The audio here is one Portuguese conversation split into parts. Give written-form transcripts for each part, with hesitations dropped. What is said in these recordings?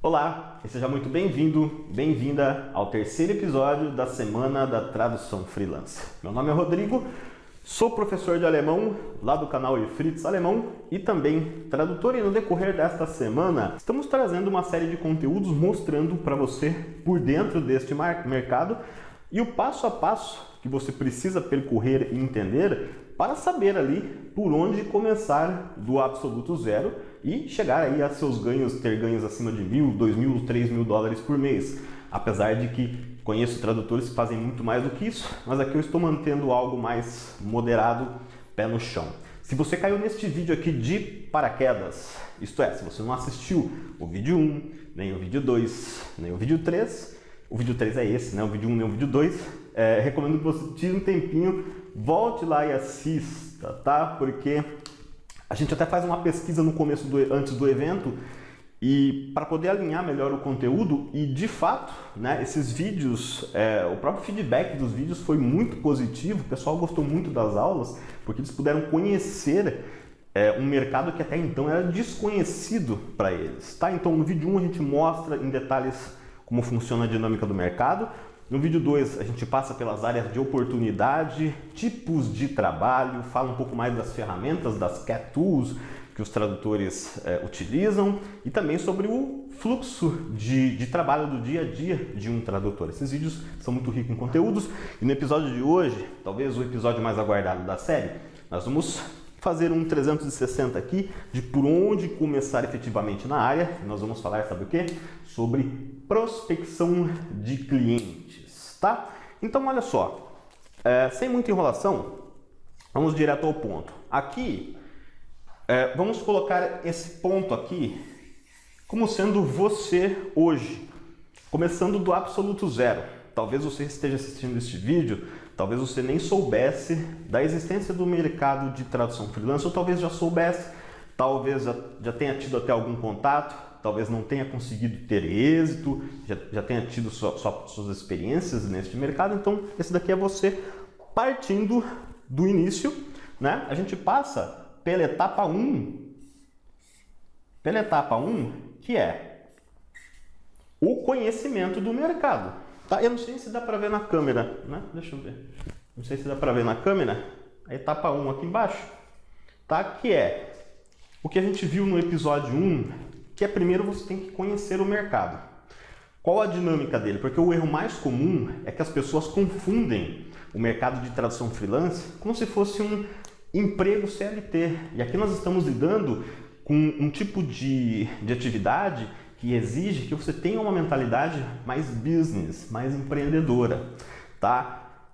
Olá, e seja muito bem-vindo, bem-vinda ao terceiro episódio da Semana da Tradução Freelance. Meu nome é Rodrigo, sou professor de alemão lá do canal Fritz Alemão e também tradutor, e no decorrer desta semana estamos trazendo uma série de conteúdos mostrando para você por dentro deste mercado e o passo a passo que você precisa percorrer e entender para saber ali por onde começar do absoluto zero e chegar aí a seus ganhos, ter ganhos acima de $1.000, $2.000, $3.000 por mês. Apesar de que conheço tradutores que fazem muito mais do que isso, mas aqui eu estou mantendo algo mais moderado, pé no chão. Se você caiu neste vídeo aqui de paraquedas, isto é, se você não assistiu o vídeo 1, nem o vídeo 2, nem o vídeo 3, o vídeo 3 é esse, né? O vídeo 1 nem o vídeo 2, recomendo que você tire um tempinho, volte lá e assista, tá? Porque a gente até faz uma pesquisa no começo, antes do evento, e para poder alinhar melhor o conteúdo, e de fato, né, esses vídeos, o próprio feedback dos vídeos foi muito positivo, o pessoal gostou muito das aulas, porque eles puderam conhecer um mercado que até então era desconhecido para eles, tá? Então no vídeo 1 a gente mostra em detalhes como funciona a dinâmica do mercado. No vídeo 2 a gente passa pelas áreas de oportunidade, tipos de trabalho, fala um pouco mais das ferramentas, das CAT Tools que os tradutores utilizam e também sobre o fluxo de trabalho do dia a dia de um tradutor. Esses vídeos são muito ricos em conteúdos e no episódio de hoje, talvez o episódio mais aguardado da série, nós vamos fazer um 360 aqui de por onde começar efetivamente na área. Nós vamos falar, sabe o quê? Sobre prospecção de clientes, tá? Então, olha só, sem muita enrolação, vamos direto ao ponto. Aqui, vamos colocar esse ponto aqui como sendo você hoje, começando do absoluto zero. Talvez você esteja assistindo este vídeo, talvez você nem soubesse da existência do mercado de tradução freelance, ou talvez já soubesse, talvez já tenha tido até algum contato, talvez não tenha conseguido ter êxito, já tenha tido suas experiências neste mercado. Então, esse daqui é você partindo do início, né? A gente passa pela etapa 1, que é o conhecimento do mercado. Tá? Eu não sei se dá para ver na câmera, né? Deixa eu ver. Não sei se dá para ver na câmera. A etapa 1 aqui embaixo, tá? Que é o que a gente viu no episódio 1, que é primeiro você tem que conhecer o mercado. Qual a dinâmica dele? Porque o erro mais comum é que as pessoas confundem o mercado de tradução freelance como se fosse um emprego CLT. E aqui nós estamos lidando com um tipo de atividade que exige que você tenha uma mentalidade mais business, mais empreendedora, tá?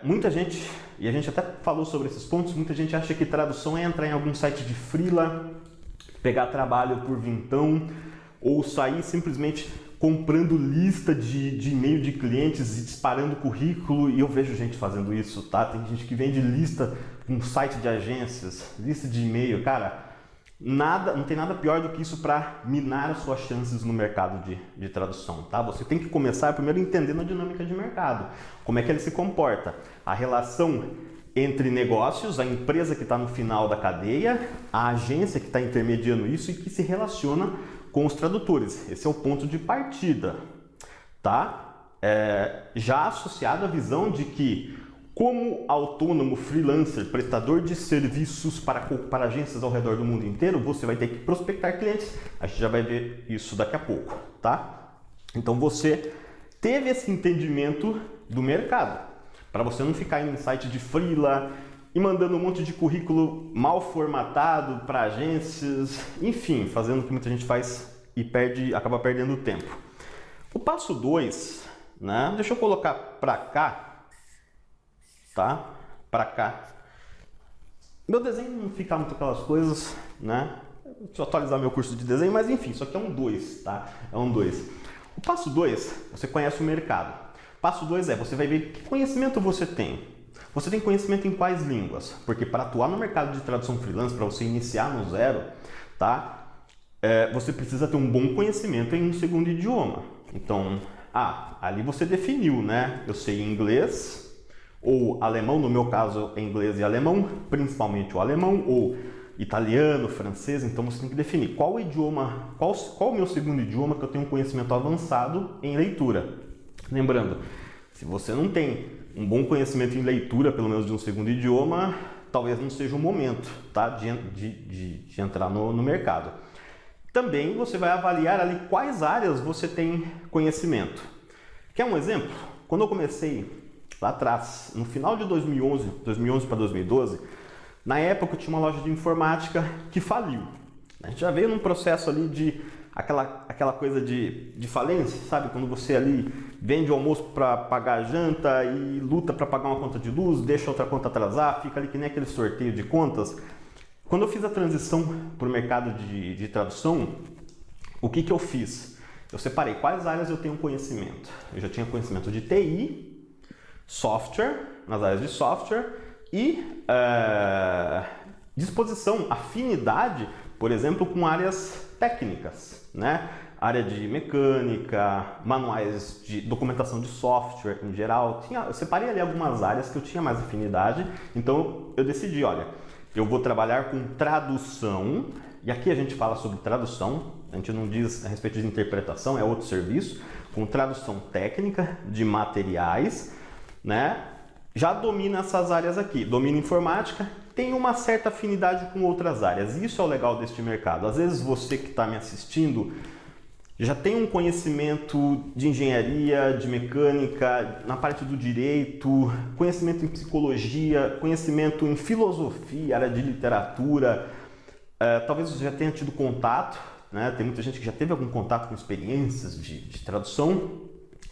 Muita gente, e a gente até falou sobre esses pontos, muita gente acha que tradução é entrar em algum site de freela, pegar trabalho por vintão, ou sair simplesmente comprando lista de e-mail de clientes e disparando currículo, e eu vejo gente fazendo isso, tá? Tem gente que vende lista com site de agências, lista de e-mail, cara. Não tem nada pior do que isso para minar as suas chances no mercado de tradução, tá? Você tem que começar primeiro entendendo a dinâmica de mercado, como é que ele se comporta, a relação entre negócios, a empresa que está no final da cadeia, a agência que está intermediando isso e que se relaciona com os tradutores. Esse é o ponto de partida, tá? Já associado à visão de que, como autônomo, freelancer, prestador de serviços para agências ao redor do mundo inteiro, você vai ter que prospectar clientes. A gente já vai ver isso daqui a pouco, tá? Então você teve esse entendimento do mercado, para você não ficar em site de freela e mandando um monte de currículo mal formatado para agências, enfim, fazendo o que muita gente faz e acaba perdendo tempo. O passo 2, né? Deixa eu colocar para cá. Tá? Para cá. Meu desenho não fica muito aquelas coisas, né? Deixa eu atualizar meu curso de desenho, mas enfim, isso aqui é um 2, tá? É um 2. O passo 2, você conhece o mercado. Passo 2 você vai ver que conhecimento você tem. Você tem conhecimento em quais línguas? Porque para atuar no mercado de tradução freelance, para você iniciar no zero, tá? Você precisa ter um bom conhecimento em um segundo idioma. Então, ali você definiu, né? Eu sei inglês ou alemão, no meu caso é inglês e alemão, principalmente o alemão, ou italiano, francês, então você tem que definir qual idioma, qual o meu segundo idioma que eu tenho um conhecimento avançado em leitura. Lembrando, se você não tem um bom conhecimento em leitura, pelo menos de um segundo idioma, talvez não seja o momento, tá, de entrar no mercado. Também você vai avaliar ali quais áreas você tem conhecimento. Quer um exemplo? Quando eu comecei lá atrás, no final de 2011 para 2012, na época eu tinha uma loja de informática que faliu. A gente já veio num processo ali de aquela coisa de falência, sabe? Quando você ali vende o almoço para pagar a janta e luta para pagar uma conta de luz, deixa outra conta atrasar, fica ali que nem aquele sorteio de contas. Quando eu fiz a transição para o mercado de tradução, o que eu fiz? Eu separei quais áreas eu tenho conhecimento. Eu já tinha conhecimento de TI, software, nas áreas de software e disposição, afinidade, por exemplo, com áreas técnicas, né? Área de mecânica, manuais de documentação de software em geral. Eu separei ali algumas áreas que eu tinha mais afinidade, então eu decidi, olha, eu vou trabalhar com tradução, e aqui a gente fala sobre tradução, a gente não diz a respeito de interpretação, é outro serviço, com tradução técnica de materiais, né? Já domina essas áreas aqui, domina informática, tem uma certa afinidade com outras áreas. Isso é o legal deste mercado. Às vezes você que está me assistindo já tem um conhecimento de engenharia, de mecânica, na parte do direito, conhecimento em psicologia, conhecimento em filosofia, área de literatura. Talvez você já tenha tido contato, né? Tem muita gente que já teve algum contato com experiências de tradução.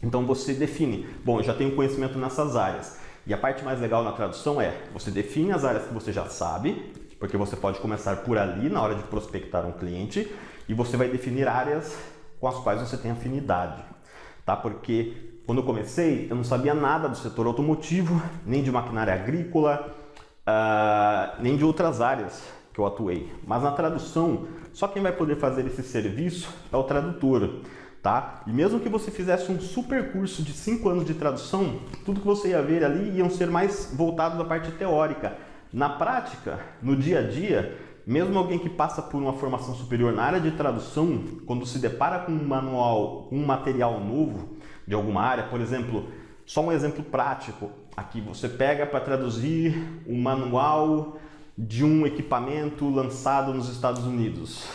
Então você define, bom, eu já tenho conhecimento nessas áreas. E a parte mais legal na tradução é, você define as áreas que você já sabe, porque você pode começar por ali na hora de prospectar um cliente, e você vai definir áreas com as quais você tem afinidade, tá? Porque quando eu comecei, eu não sabia nada do setor automotivo, nem de maquinária agrícola, nem de outras áreas que eu atuei. Mas na tradução, só quem vai poder fazer esse serviço é o tradutor. Tá? E mesmo que você fizesse um super curso de 5 anos de tradução, tudo que você ia ver ali iam ser mais voltados da parte teórica. Na prática, no dia a dia, mesmo alguém que passa por uma formação superior na área de tradução, quando se depara com um manual, um material novo de alguma área, por exemplo, só um exemplo prático, aqui você pega para traduzir um manual de um equipamento lançado nos Estados Unidos.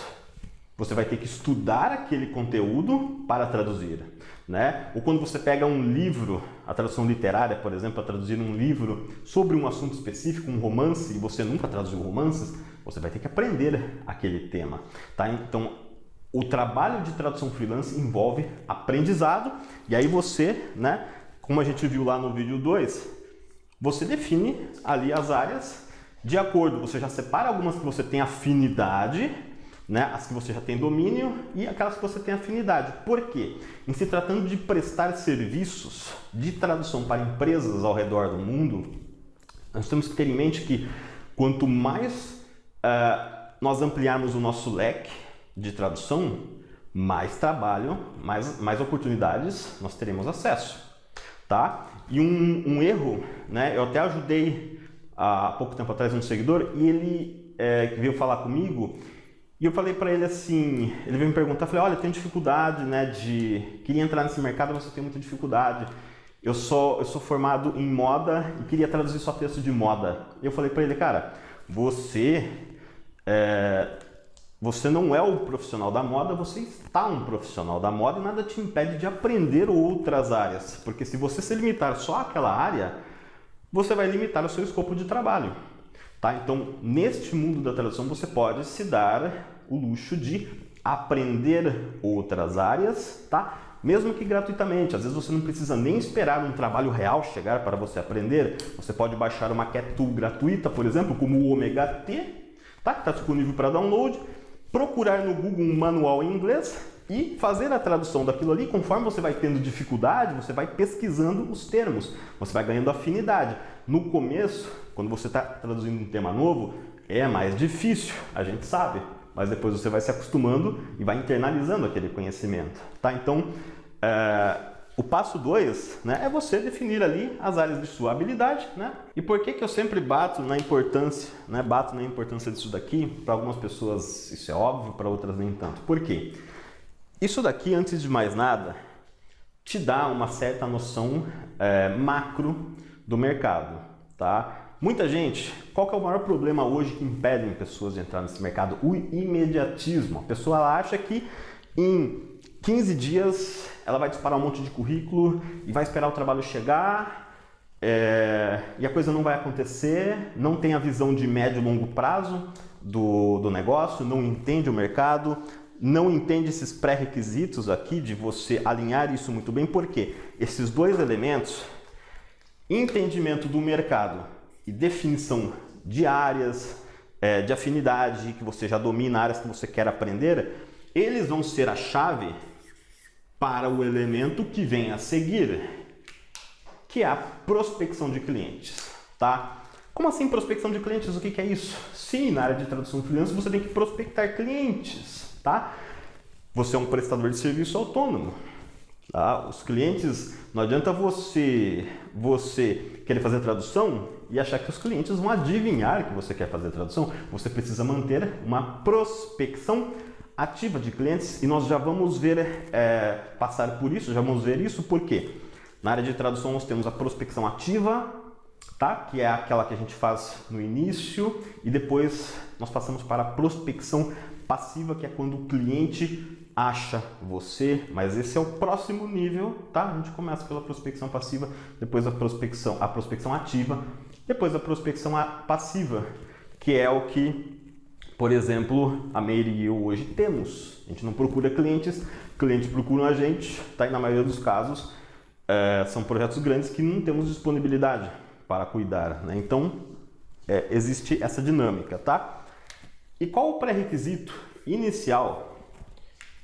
Você vai ter que estudar aquele conteúdo para traduzir, né? Ou quando você pega um livro, a tradução literária, por exemplo, para traduzir um livro sobre um assunto específico, um romance, e você nunca traduziu romances, você vai ter que aprender aquele tema, tá? Então, o trabalho de tradução freelance envolve aprendizado, e aí você, né, como a gente viu lá no vídeo 2, você define ali as áreas de acordo, você já separa algumas que você tem afinidade, né, as que você já tem domínio e aquelas que você tem afinidade. Por quê? Em se tratando de prestar serviços de tradução para empresas ao redor do mundo, nós temos que ter em mente que quanto mais nós ampliarmos o nosso leque de tradução, mais trabalho, mais oportunidades nós teremos acesso, tá? E um erro, né, eu até ajudei há pouco tempo atrás um seguidor e ele veio falar comigo. E eu falei para ele assim, ele veio me perguntar, eu falei, olha, eu tenho dificuldade, né, queria entrar nesse mercado, mas eu tenho muita dificuldade. Eu sou formado em moda e queria traduzir só texto de moda. E eu falei para ele, cara, você não é o profissional da moda, você está um profissional da moda e nada te impede de aprender outras áreas. Porque se você se limitar só àquela área, você vai limitar o seu escopo de trabalho. Tá? Então, neste mundo da tradução, você pode se dar o luxo de aprender outras áreas, tá? Mesmo que gratuitamente. Às vezes você não precisa nem esperar um trabalho real chegar para você aprender. Você pode baixar uma Cat Tool gratuita, por exemplo, como o Omega T, tá? Que está disponível para download, procurar no Google um manual em inglês e fazer a tradução daquilo ali. Conforme você vai tendo dificuldade, você vai pesquisando os termos, você vai ganhando afinidade. No começo, quando você está traduzindo um tema novo, é mais difícil, a gente sabe, mas depois você vai se acostumando e vai internalizando aquele conhecimento, tá? Então, O passo 2, né, é você definir ali as áreas de sua habilidade, né? E por que eu sempre bato na importância, né, disso daqui? Para algumas pessoas isso é óbvio, para outras nem tanto. Por quê? Isso daqui, antes de mais nada, te dá uma certa noção macro do mercado, tá? Muita gente, qual que é o maior problema hoje que impede pessoas de entrar nesse mercado? O imediatismo. A pessoa ela acha que em 15 dias ela vai disparar um monte de currículo e vai esperar o trabalho chegar e a coisa não vai acontecer, não tem a visão de médio e longo prazo do negócio, não entende o mercado, não entende esses pré-requisitos aqui de você alinhar isso muito bem, porque esses dois elementos, entendimento do mercado e definição de áreas de afinidade que você já domina, áreas que você quer aprender, eles vão ser a chave para o elemento que vem a seguir, que é a prospecção de clientes, tá? Como assim prospecção de clientes? O que é isso? Sim, na área de tradução freelance você tem que prospectar clientes, tá? Você é um prestador de serviço autônomo, tá? Os clientes, não adianta você querer fazer tradução e achar que os clientes vão adivinhar que você quer fazer tradução. Você precisa manter uma prospecção ativa de clientes e nós já vamos ver, passar por isso, já vamos ver isso porque na área de tradução nós temos a prospecção ativa, tá? Que é aquela que a gente faz no início e depois nós passamos para a prospecção passiva, que é quando o cliente acha você, mas esse é o próximo nível, tá? A gente começa pela prospecção passiva, depois a prospecção ativa, depois a prospecção passiva, que é o que, por exemplo, a Meire e eu hoje temos. A gente não procura clientes procuram a gente, tá? E na maioria dos casos são projetos grandes que não temos disponibilidade para cuidar, né? Então, existe essa dinâmica, tá? E qual o pré-requisito inicial?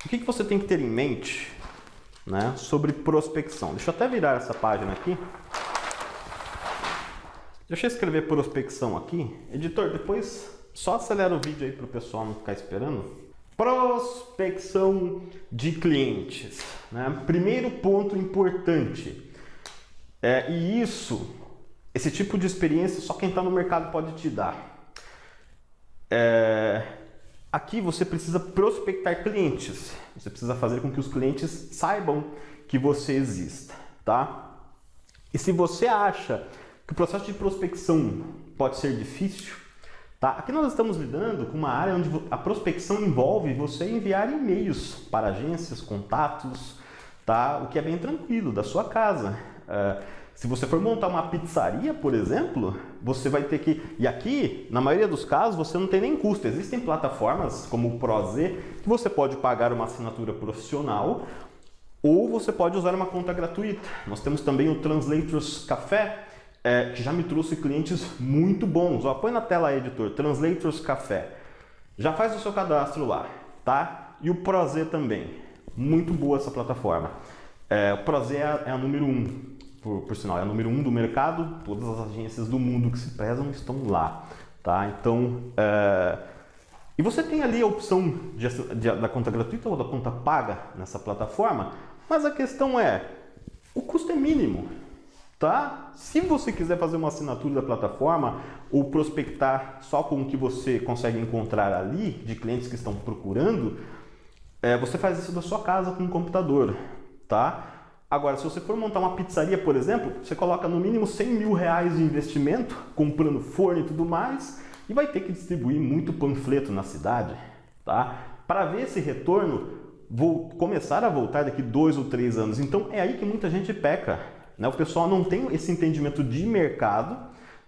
O que você tem que ter em mente, né, sobre prospecção? Deixa eu até virar essa página aqui. Deixa eu escrever prospecção aqui. Editor, depois só acelera o vídeo aí para o pessoal não ficar esperando. Prospecção de clientes, né? Primeiro ponto importante. E esse tipo de experiência só quem está no mercado pode te dar. Aqui você precisa prospectar clientes. Você precisa fazer com que os clientes saibam que você existe, tá? E se você acha que o processo de prospecção pode ser difícil, tá? Aqui nós estamos lidando com uma área onde a prospecção envolve você enviar e-mails para agências, contatos, tá? O que é bem tranquilo, da sua casa. Se você for montar uma pizzaria, por exemplo, você vai ter que... E aqui, na maioria dos casos, você não tem nem custo. Existem plataformas como o Prozê, que você pode pagar uma assinatura profissional ou você pode usar uma conta gratuita. Nós temos também o Translators Café, que já me trouxe clientes muito bons. Ó, põe na tela aí, editor, Translators Café. Já faz o seu cadastro lá, tá? E o Prozê também. Muito boa essa plataforma. O Prozê é a número 1. Por sinal, é a número 1 do mercado, todas as agências do mundo que se prezam estão lá, tá? Então, e você tem ali a opção da conta gratuita ou da conta paga nessa plataforma, mas a questão o custo é mínimo, tá? Se você quiser fazer uma assinatura da plataforma ou prospectar só com o que você consegue encontrar ali, de clientes que estão procurando, você faz isso da sua casa com um computador, tá? Agora, se você for montar uma pizzaria, por exemplo, você coloca no mínimo 100 mil reais de investimento, comprando forno e tudo mais, e vai ter que distribuir muito panfleto na cidade, tá? Para ver esse retorno, vou começar a voltar daqui 2 ou 3 anos. Então, é aí que muita gente peca, né? O pessoal não tem esse entendimento de mercado,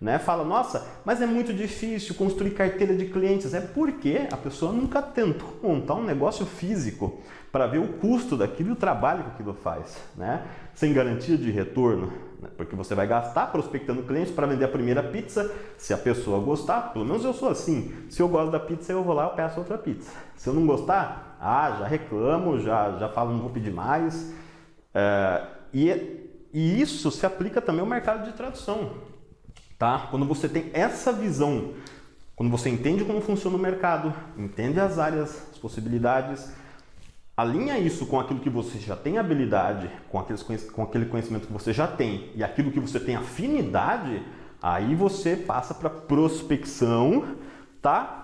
né? Fala, nossa, mas é muito difícil construir carteira de clientes. É porque a pessoa nunca tentou montar um negócio físico para ver o custo daquilo e o trabalho que aquilo faz, né? Sem garantia de retorno, né? Porque você vai gastar prospectando clientes para vender a primeira pizza. Se a pessoa gostar, pelo menos eu sou assim, se eu gosto da pizza eu vou lá e peço outra pizza. Se eu não gostar, já reclamo, já falo não vou pedir mais. E isso se aplica também ao mercado de tradução, tá? Quando você tem essa visão, quando você entende como funciona o mercado, entende as áreas, as possibilidades, alinha isso com aquilo que você já tem habilidade, com aquele conhecimento que você já tem e aquilo que você tem afinidade, aí você passa para prospecção, tá?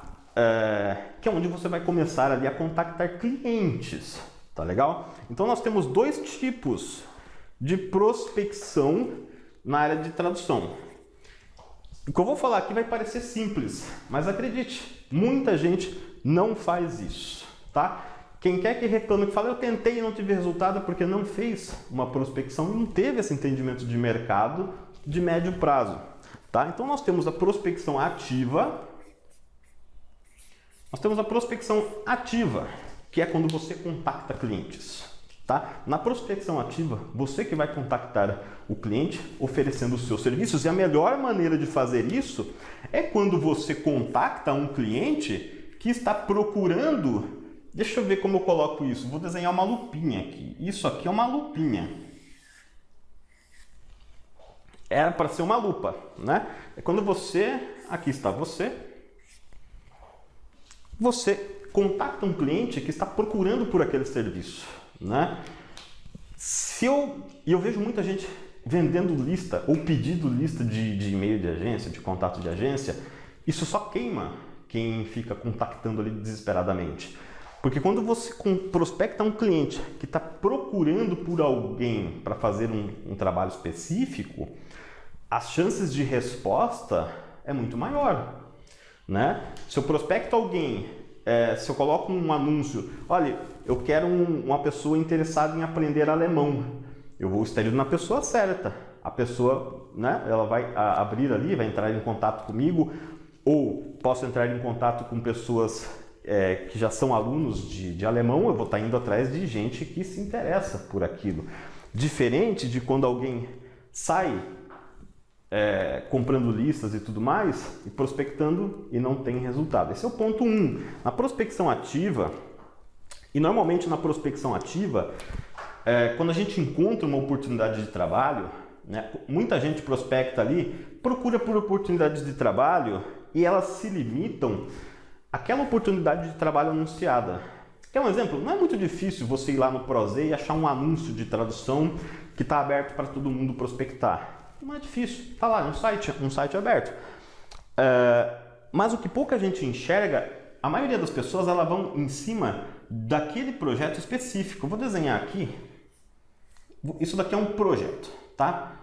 Que é onde você vai começar ali a contactar clientes, tá legal? Então nós temos dois tipos de prospecção na área de tradução. O que eu vou falar aqui vai parecer simples, mas acredite, muita gente não faz isso, tá? Quem quer que reclame, que fala, eu tentei e não tive resultado porque não fez uma prospecção e não teve esse entendimento de mercado de médio prazo, tá? Então nós temos a prospecção ativa. Nós temos a prospecção ativa, que é quando você contacta clientes, tá? Na prospecção ativa, você que vai contactar o cliente oferecendo os seus serviços, e a melhor maneira de fazer isso é quando você contacta um cliente que está procurando. Deixa eu ver como eu coloco isso. Vou desenhar uma lupinha aqui. Isso aqui é uma lupinha. Era para ser uma lupa, né? É quando você, aqui está você contacta um cliente que está procurando por aquele serviço, né? Eu vejo muita gente vendendo lista ou pedindo lista de e-mail de agência, de contato de agência, isso só queima quem fica contactando ali desesperadamente. Porque quando você prospecta um cliente que está procurando por alguém para fazer um trabalho específico, as chances de resposta é muito maior, né? Se eu prospecto alguém, se eu coloco um anúncio, olha, eu quero uma pessoa interessada em aprender alemão, eu vou estar indo na pessoa certa. A pessoa, né, ela vai abrir ali, vai entrar em contato comigo, ou posso entrar em contato com pessoas que já são alunos de alemão, eu vou estar indo atrás de gente que se interessa por aquilo. Diferente de quando alguém sai comprando listas e tudo mais, e prospectando e não tem resultado. Esse é o ponto 1. Na prospecção ativa, e normalmente na prospecção ativa, quando a gente encontra uma oportunidade de trabalho, né, muita gente prospecta ali, procura por oportunidades de trabalho e elas se limitam àquela oportunidade de trabalho anunciada. Quer um exemplo? Não é muito difícil você ir lá no Prozê e achar um anúncio de tradução que está aberto para todo mundo prospectar. Não é difícil, está lá, um site aberto. Mas o que pouca gente enxerga, a maioria das pessoas elas vão em cima daquele projeto específico. Eu vou desenhar aqui. Isso daqui é um projeto, tá?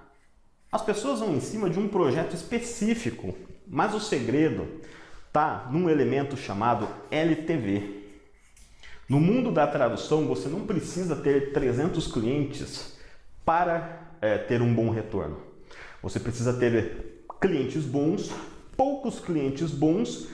As pessoas vão em cima de um projeto específico, mas o segredo está num elemento chamado LTV. No mundo da tradução, você não precisa ter 300 clientes para ter um bom retorno. Você precisa ter clientes bons, poucos clientes bons,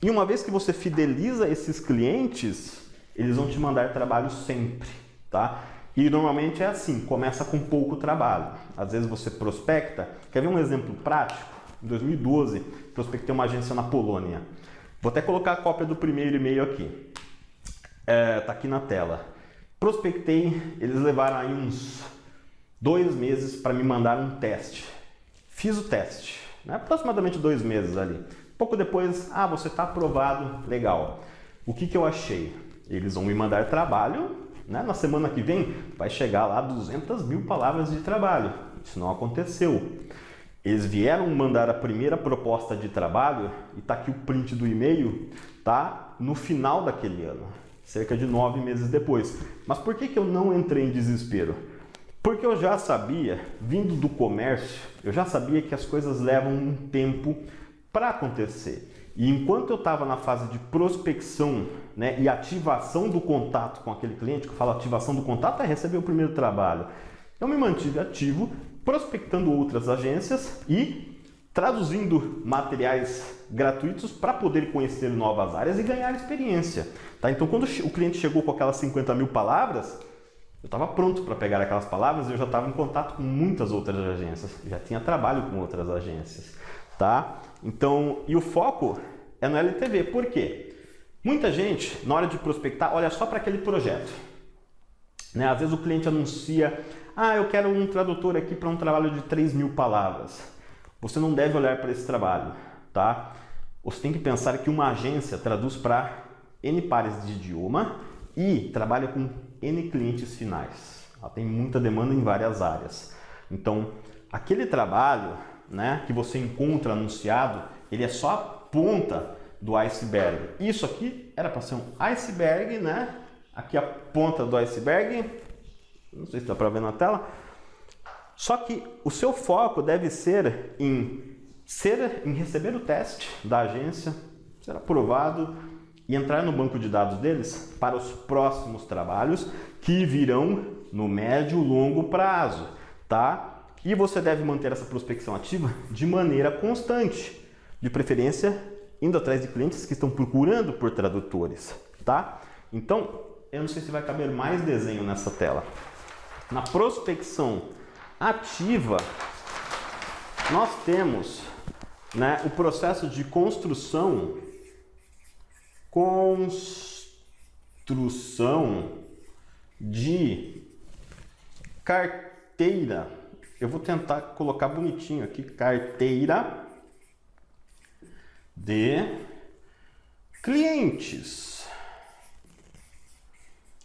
e uma vez que você fideliza esses clientes, eles vão te mandar trabalho sempre, tá? E normalmente é assim, começa com pouco trabalho. Às vezes você prospecta, quer ver um exemplo prático? Em 2012, prospectei uma agência na Polônia. Vou até colocar a cópia do primeiro e-mail aqui. Tá aqui na tela. Prospectei, eles levaram aí uns 2 meses para me mandar um teste. Fiz o teste, né? Aproximadamente 2 meses ali. Pouco depois, você está aprovado, legal. O que eu achei? Eles vão me mandar trabalho, né? Na semana que vem vai chegar lá 200.000 palavras de trabalho. Isso não aconteceu. Eles vieram mandar a primeira proposta de trabalho e está aqui o print do e-mail, tá? No final daquele ano, cerca de 9 meses depois. Mas por que eu não entrei em desespero? Porque eu já sabia, vindo do comércio, eu já sabia que as coisas levam um tempo para acontecer. E enquanto eu estava na fase de prospecção, né, e ativação do contato com aquele cliente, que eu falo ativação do contato é receber o primeiro trabalho, eu me mantive ativo, prospectando outras agências e traduzindo materiais gratuitos para poder conhecer novas áreas e ganhar experiência. Tá? Então, quando o cliente chegou com aquelas 50.000 palavras, eu estava pronto para pegar aquelas palavras e eu já estava em contato com muitas outras agências, já tinha trabalho com outras agências. Tá? Então, e o foco é no LTV. Por quê? Muita gente, na hora de prospectar, olha só para aquele projeto. Né? Às vezes o cliente anuncia, eu quero um tradutor aqui para um trabalho de 3.000 palavras. Você não deve olhar para esse trabalho. Tá? Você tem que pensar que uma agência traduz para N pares de idioma e trabalha com N clientes finais. Ela tem muita demanda em várias áreas. Então, aquele trabalho, né, que você encontra anunciado, ele é só a ponta do iceberg. Isso aqui era para ser um iceberg, né? Aqui a ponta do iceberg, não sei se dá para ver na tela. Só que o seu foco deve ser em receber o teste da agência, ser aprovado e entrar no banco de dados deles para os próximos trabalhos que virão no médio e longo prazo, tá? E você deve manter essa prospecção ativa de maneira constante, de preferência indo atrás de clientes que estão procurando por tradutores, tá? Então, eu não sei se vai caber mais desenho nessa tela. Na prospecção ativa, nós temos, né, o processo de construção de carteira. Eu vou tentar colocar bonitinho aqui, carteira de clientes.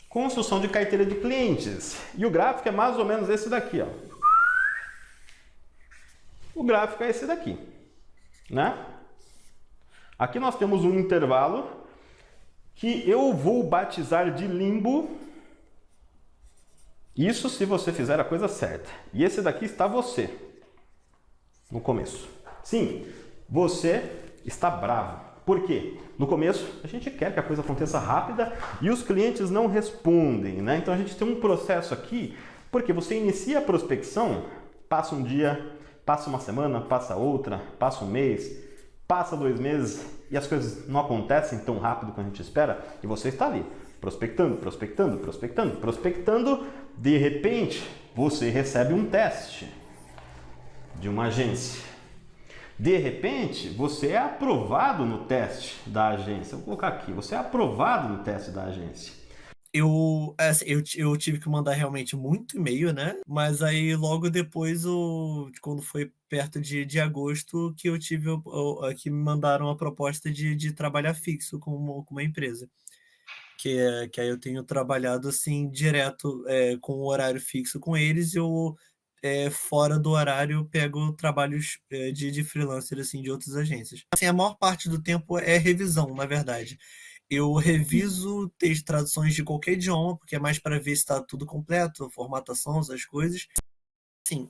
Construção de carteira de clientes. E o gráfico é mais ou menos esse daqui, ó. O gráfico é esse daqui, né? Aqui nós temos um intervalo que eu vou batizar de limbo. Isso se você fizer a coisa certa. E esse daqui está você, no começo. Sim, você está bravo. Por quê? No começo, a gente quer que a coisa aconteça rápida e os clientes não respondem, né? Então a gente tem um processo aqui, porque você inicia a prospecção, passa um dia, passa uma semana, passa outra, passa um mês, passa 2 meses e as coisas não acontecem tão rápido quanto a gente espera e você está ali, prospectando. De repente, você recebe um teste de uma agência. De repente, você é aprovado no teste da agência. Vou colocar aqui, você é aprovado no teste da agência. Eu tive que mandar realmente muito e-mail, né? Mas aí logo depois, quando foi perto de agosto, que eu tive que me mandaram a proposta de trabalhar fixo com uma empresa. Que aí eu tenho trabalhado assim direto, com o horário fixo com eles, fora do horário pego trabalhos de freelancer assim, de outras agências. Assim, a maior parte do tempo é revisão, na verdade. Eu reviso texto, traduções de qualquer idioma, porque é mais para ver se está tudo completo, formatação, essas coisas. Assim,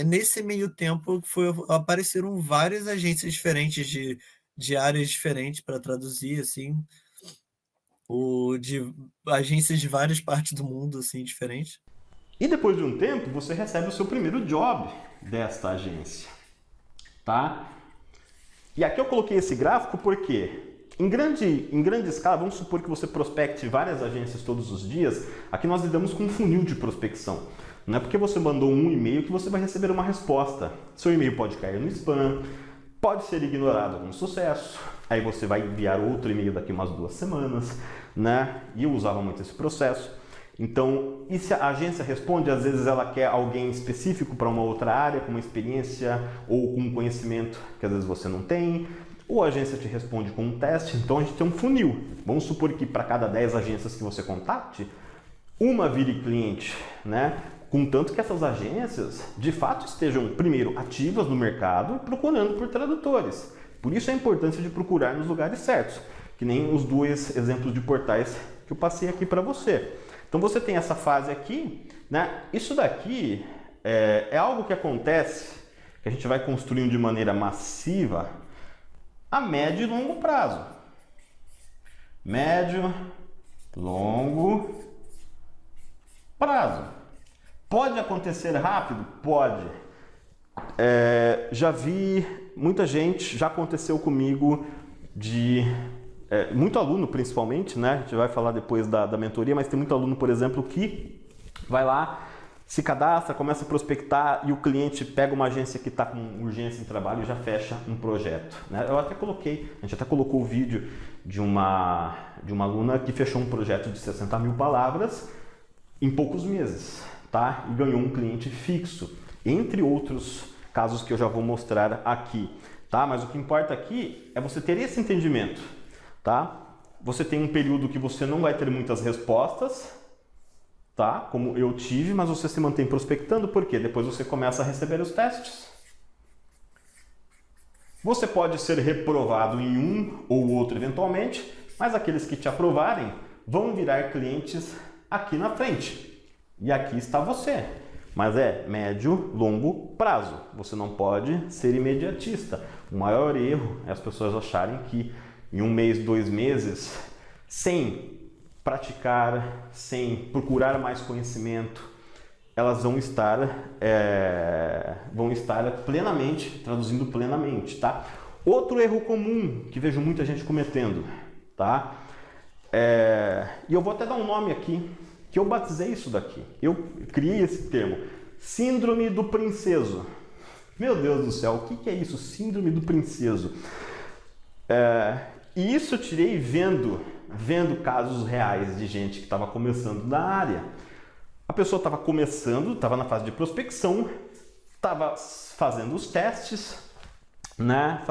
nesse meio tempo apareceram várias agências diferentes de áreas diferentes para traduzir, assim, de agências de várias partes do mundo, assim, diferentes. E depois de um tempo, você recebe o seu primeiro job desta agência, tá? E aqui eu coloquei esse gráfico porque em grande escala, vamos supor que você prospecte várias agências todos os dias, aqui nós lidamos com um funil de prospecção. Não é porque você mandou um e-mail que você vai receber uma resposta. Seu e-mail pode cair no spam, pode ser ignorado com sucesso, aí você vai enviar outro e-mail daqui umas 2 semanas, né? E eu usava muito esse processo. Então, e se a agência responde, às vezes ela quer alguém específico para uma outra área, com uma experiência ou com um conhecimento que às vezes você não tem, ou a agência te responde com um teste, então a gente tem um funil. Vamos supor que para cada 10 agências que você contate, uma vire cliente, né? Contanto que essas agências, de fato, estejam, primeiro, ativas no mercado e procurando por tradutores. Por isso a importância de procurar nos lugares certos, que nem os 2 exemplos de portais que eu passei aqui para você. Então você tem essa fase aqui, né? Isso daqui é algo que acontece, que a gente vai construindo de maneira massiva a médio e longo prazo. Médio, longo prazo. Pode acontecer rápido? Pode. Já vi muita gente, já aconteceu comigo muito aluno principalmente, né? A gente vai falar depois da mentoria, mas tem muito aluno, por exemplo, que vai lá, se cadastra, começa a prospectar e o cliente pega uma agência que está com urgência em trabalho e já fecha um projeto, né? A gente até colocou o vídeo de uma aluna que fechou um projeto de 60 mil palavras em poucos meses, tá? E ganhou um cliente fixo, entre outros casos que eu já vou mostrar aqui, tá? Mas o que importa aqui é você ter esse entendimento, tá? Você tem um período que você não vai ter muitas respostas, tá? Como eu tive, mas você se mantém prospectando, porque depois você começa a receber os testes. Você pode ser reprovado em um ou outro eventualmente, mas aqueles que te aprovarem vão virar clientes aqui na frente. E aqui está você. Mas é médio, longo prazo. Você não pode ser imediatista. O maior erro é as pessoas acharem que em 1 mês, 2 meses, sem praticar, sem procurar mais conhecimento, elas vão estar plenamente, traduzindo plenamente, tá? Outro erro comum que vejo muita gente cometendo, tá? E eu vou até dar um nome aqui, que eu batizei isso daqui. Eu criei esse termo, síndrome do princeso. Meu Deus do céu, o que é isso? Síndrome do princeso. E isso eu tirei vendo casos reais de gente que estava começando na área. A pessoa estava começando, estava na fase de prospecção, estava fazendo os testes, né?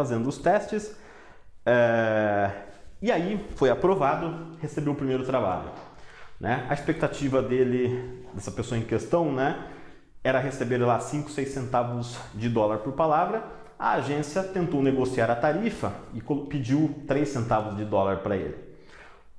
E aí foi aprovado, recebeu o primeiro trabalho, né? A expectativa dessa pessoa em questão, né, era receber lá 5, 6 centavos de dólar por palavra. A agência tentou negociar a tarifa e pediu 3 centavos de dólar para ele.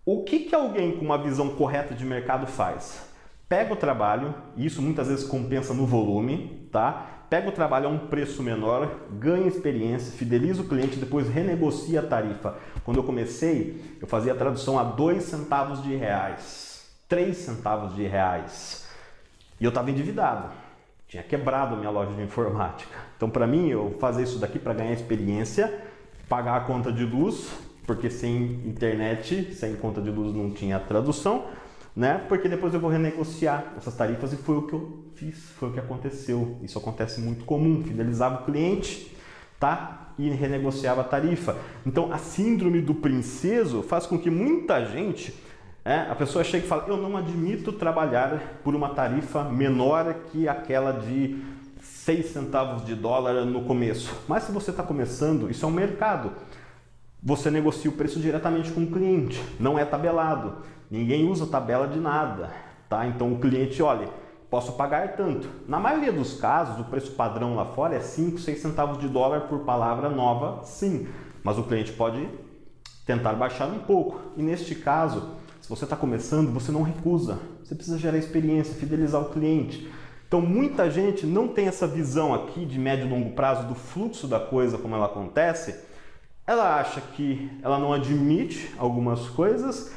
O que alguém com uma visão correta de mercado faz? Pega o trabalho, e isso muitas vezes compensa no volume, tá? Pega o trabalho a um preço menor, ganha experiência, fideliza o cliente, depois renegocia a tarifa. Quando eu comecei, eu fazia a tradução a 2 centavos de reais, 3 centavos de reais. E eu estava endividado, tinha quebrado a minha loja de informática. Então, para mim, eu fazia isso daqui para ganhar experiência, pagar a conta de luz, porque sem internet, sem conta de luz não tinha tradução, né? Porque depois eu vou renegociar essas tarifas, e foi o que eu fiz, foi o que aconteceu. Isso acontece muito comum, fidelizava o cliente, tá? E renegociava a tarifa. Então a síndrome do princeso faz com que muita gente, a pessoa chegue e fala: eu não admito trabalhar por uma tarifa menor que aquela de 6 centavos de dólar no começo. Mas se você está começando, isso é um mercado. Você negocia o preço diretamente com o cliente, não é tabelado. Ninguém usa tabela de nada, tá? Então o cliente, olha, posso pagar tanto. Na maioria dos casos, o preço padrão lá fora é 5, 6 centavos de dólar por palavra nova, sim. Mas o cliente pode tentar baixar um pouco. E neste caso, se você está começando, você não recusa. Você precisa gerar experiência, fidelizar o cliente. Então muita gente não tem essa visão aqui de médio e longo prazo do fluxo da coisa, como ela acontece. Ela acha que ela não admite algumas coisas.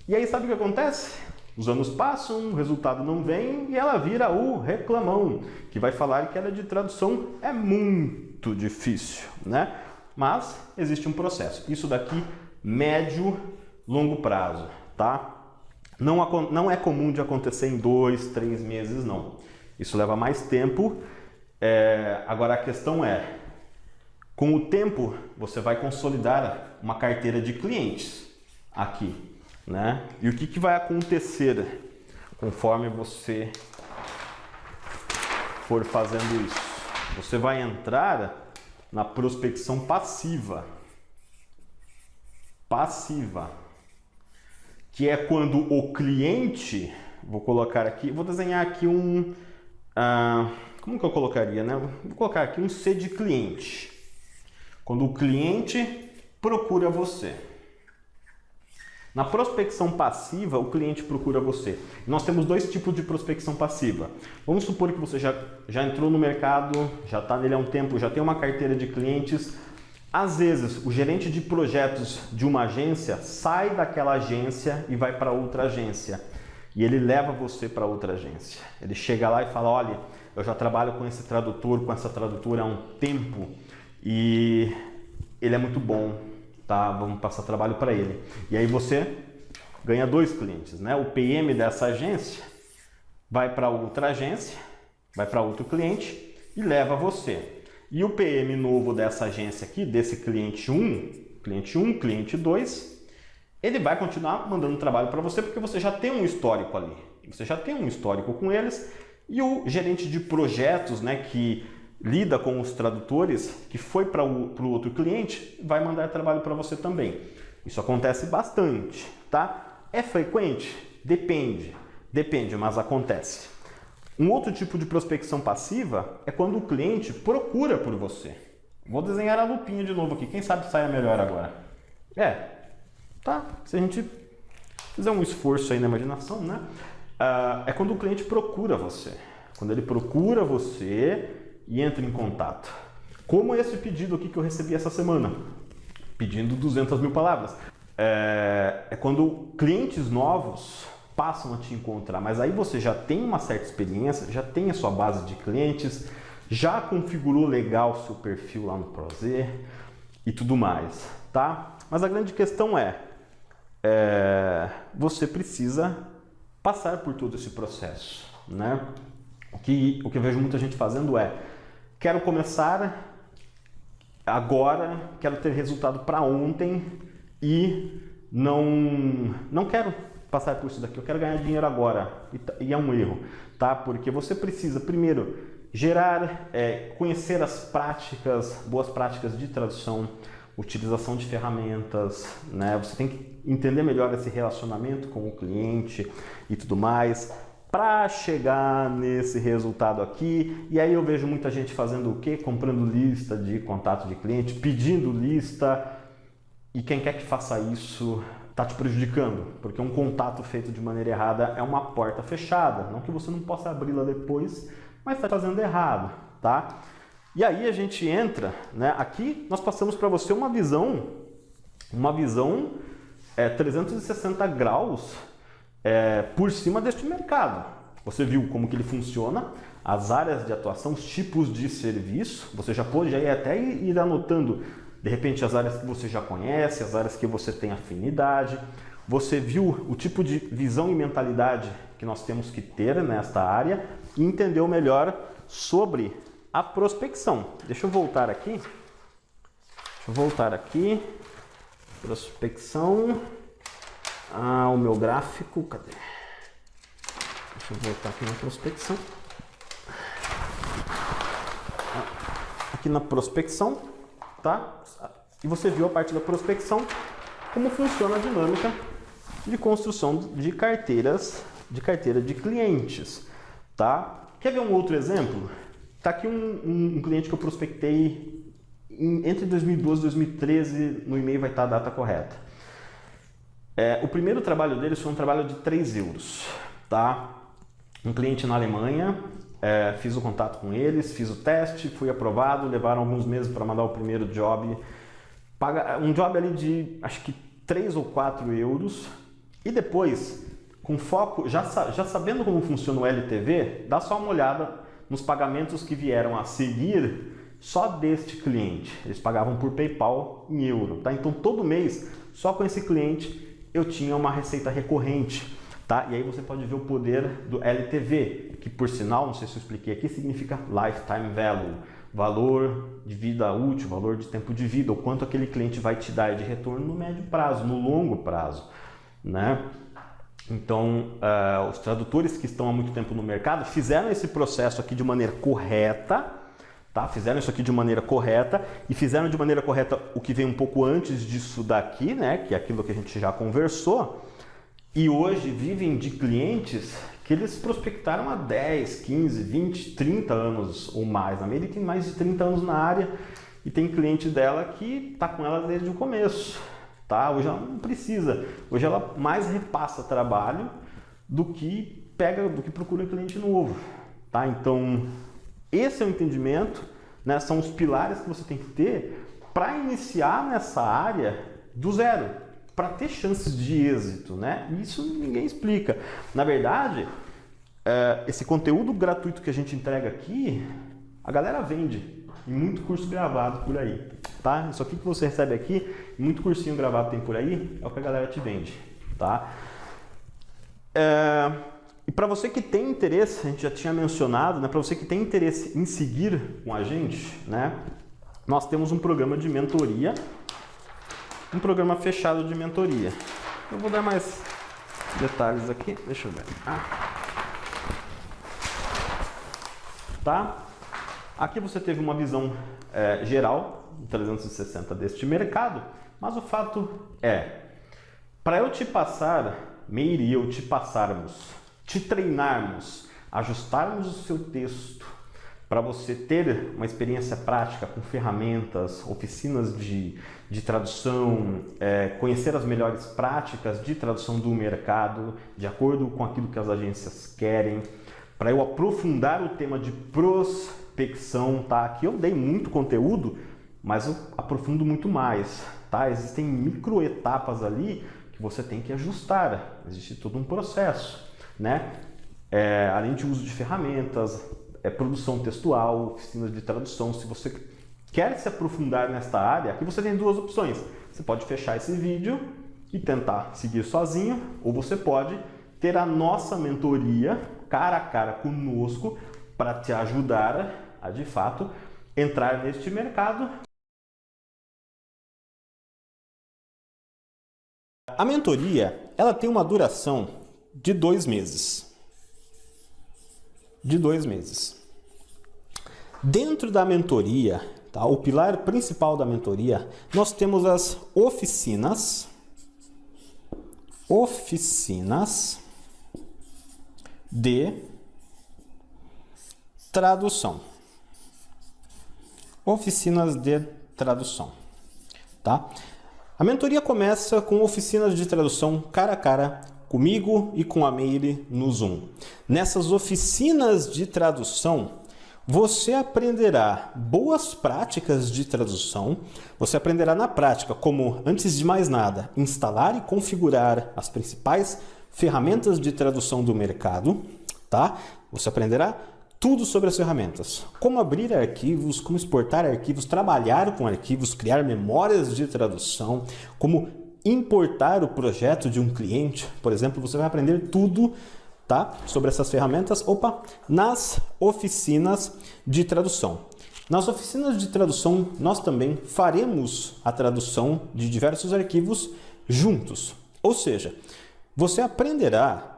E aí sabe o que acontece? Os anos passam, o resultado não vem e ela vira o reclamão, que vai falar que ela de tradução é muito difícil, né? Mas existe um processo. Isso daqui, médio, longo prazo, tá? Não é comum de acontecer em 2, 3 meses, não. Isso leva mais tempo. Agora a questão é, com o tempo você vai consolidar uma carteira de clientes aqui, né? E o que vai acontecer conforme você for fazendo isso? Você vai entrar na prospecção passiva. Que é quando o cliente, vou colocar aqui, vou desenhar aqui como que eu colocaria, né? Vou colocar aqui um C de cliente. Quando o cliente procura você. Na prospecção passiva, o cliente procura você. Nós temos 2 tipos de prospecção passiva. Vamos supor que você já entrou no mercado, já está nele há um tempo, já tem uma carteira de clientes. Às vezes, o gerente de projetos de uma agência sai daquela agência e vai para outra agência. E ele leva você para outra agência. Ele chega lá e fala: olha, eu já trabalho com esse tradutor, com essa tradutora há um tempo e ele é muito bom. Tá, vamos passar trabalho para ele. E aí você ganha 2 clientes, né? O PM dessa agência vai para outra agência, vai para outro cliente e leva você. E o PM novo dessa agência aqui, desse cliente 1, cliente 2, ele vai continuar mandando trabalho para você porque você já tem um histórico ali. Você já tem um histórico com eles. E o gerente de projetos, né, que lida com os tradutores, que foi para o outro cliente, vai mandar trabalho para você também. Isso acontece bastante, tá? É frequente? Depende, mas acontece. Um outro tipo de prospecção passiva é quando o cliente procura por você. Vou desenhar a lupinha de novo aqui, quem sabe saia melhor agora. Tá? Se a gente fizer um esforço aí na imaginação, né? É quando o cliente procura você. Quando ele procura você e entra em contato. Como esse pedido aqui que eu recebi essa semana, pedindo 200 mil palavras. É quando clientes novos passam a te encontrar, mas aí você já tem uma certa experiência, já tem a sua base de clientes, já configurou legal o seu perfil lá no Prozer e tudo mais, tá? Mas a grande questão você precisa passar por todo esse processo, né? O que eu vejo muita gente fazendo quero começar agora, quero ter resultado para ontem e não quero passar por isso daqui, eu quero ganhar dinheiro agora. E é um erro, tá? Porque você precisa, primeiro, gerar, conhecer as boas práticas de tradução, utilização de ferramentas, né? Você tem que entender melhor esse relacionamento com o cliente e tudo mais, para chegar nesse resultado aqui. E aí eu vejo muita gente fazendo o quê? Comprando lista de contato de cliente, pedindo lista, e quem quer que faça isso está te prejudicando, porque um contato feito de maneira errada é uma porta fechada, não que você não possa abri-la depois, mas está fazendo errado, tá? E aí a gente entra, né? Aqui nós passamos para você uma visão 360 graus por cima deste mercado. Você viu como que ele funciona, as áreas de atuação, os tipos de serviço, você já pode até ir anotando, de repente, as áreas que você já conhece, as áreas que você tem afinidade. Você viu o tipo de visão e mentalidade que nós temos que ter nesta área e entendeu melhor sobre a prospecção. Deixa eu voltar aqui. Prospecção. O meu gráfico, cadê? Deixa eu voltar aqui na prospecção. Aqui na prospecção, tá? E você viu a parte da prospecção, como funciona a dinâmica de construção de carteira de clientes, tá? Quer ver um outro exemplo? Tá aqui um cliente que eu prospectei entre 2012 e 2013, no e-mail vai estar a data correta. O primeiro trabalho deles foi um trabalho de 3 euros, tá? Um cliente na Alemanha, fiz o contato com eles, fiz o teste, fui aprovado, levaram alguns meses para mandar o primeiro job. Um job ali de, acho que 3 ou 4 euros. E depois, com foco, já sabendo como funciona o LTV, dá só uma olhada nos pagamentos que vieram a seguir só deste cliente. Eles pagavam por PayPal em euro, tá? Então todo mês, só com esse cliente, eu tinha uma receita recorrente, tá? E aí você pode ver o poder do LTV, que por sinal, não sei se eu expliquei aqui, significa Lifetime Value, valor de vida útil, valor de tempo de vida, o quanto aquele cliente vai te dar de retorno no médio prazo, no longo prazo, né? Então, os tradutores que estão há muito tempo no mercado fizeram esse processo aqui de maneira correta, tá? Fizeram isso aqui de maneira correta e fizeram de maneira correta o que vem um pouco antes disso daqui, né? Que é aquilo que a gente já conversou. E hoje vivem de clientes que eles prospectaram há 10, 15, 20, 30 anos ou mais. A Meire tem mais de 30 anos na área e tem cliente dela que está com ela desde o começo. Tá? Hoje ela não precisa. Hoje ela mais repassa trabalho do que procura cliente novo. Tá? Então, esse é o entendimento, né? São os pilares que você tem que ter para iniciar nessa área do zero, para ter chances de êxito, né? Isso ninguém explica. Na verdade, esse conteúdo gratuito que a gente entrega aqui, a galera vende em muito curso gravado por aí, tá? Isso aqui que você recebe aqui, muito cursinho gravado tem por aí, é o que a galera te vende, tá? E para você que tem interesse, a gente já tinha mencionado, né? Para você que tem interesse em seguir com a gente, né? Nós temos um programa de mentoria, um programa fechado de mentoria. Eu vou dar mais detalhes aqui, deixa eu ver. Tá? Aqui você teve uma visão geral, 360 deste mercado, Mas o fato é, para eu te passar, Meire e eu te passarmos, te treinarmos, ajustarmos o seu texto, para você ter uma experiência prática com ferramentas, oficinas de tradução, conhecer as melhores práticas de tradução do mercado, de acordo com aquilo que as agências querem, para eu aprofundar o tema de prospecção, tá? Aqui eu dei muito conteúdo, mas eu aprofundo muito mais, tá? Existem microetapas ali que você tem que ajustar, existe todo um processo, né? Além de uso de ferramentas, produção textual, oficinas de tradução. Se você quer se aprofundar nesta área, aqui você tem duas opções. Você pode fechar esse vídeo e tentar seguir sozinho, ou você pode ter a nossa mentoria cara a cara conosco para te ajudar a, de fato, entrar neste mercado. A mentoria, ela tem uma duração de 2 meses. De 2 meses. Dentro da mentoria, tá, o pilar principal da mentoria, nós temos as oficinas de tradução. Oficinas de tradução, tá? A mentoria começa com oficinas de tradução cara a cara comigo e com a Meire no Zoom. Nessas oficinas de tradução, você aprenderá boas práticas de tradução, você aprenderá na prática como, antes de mais nada, instalar e configurar as principais ferramentas de tradução do mercado, tá? Você aprenderá tudo sobre as ferramentas, como abrir arquivos, como exportar arquivos, trabalhar com arquivos, criar memórias de tradução, como importar o projeto de um cliente, por exemplo, você vai aprender tudo, tá, sobre essas ferramentas, nas oficinas de tradução. Nas oficinas de tradução, nós também faremos a tradução de diversos arquivos juntos. Ou seja, você aprenderá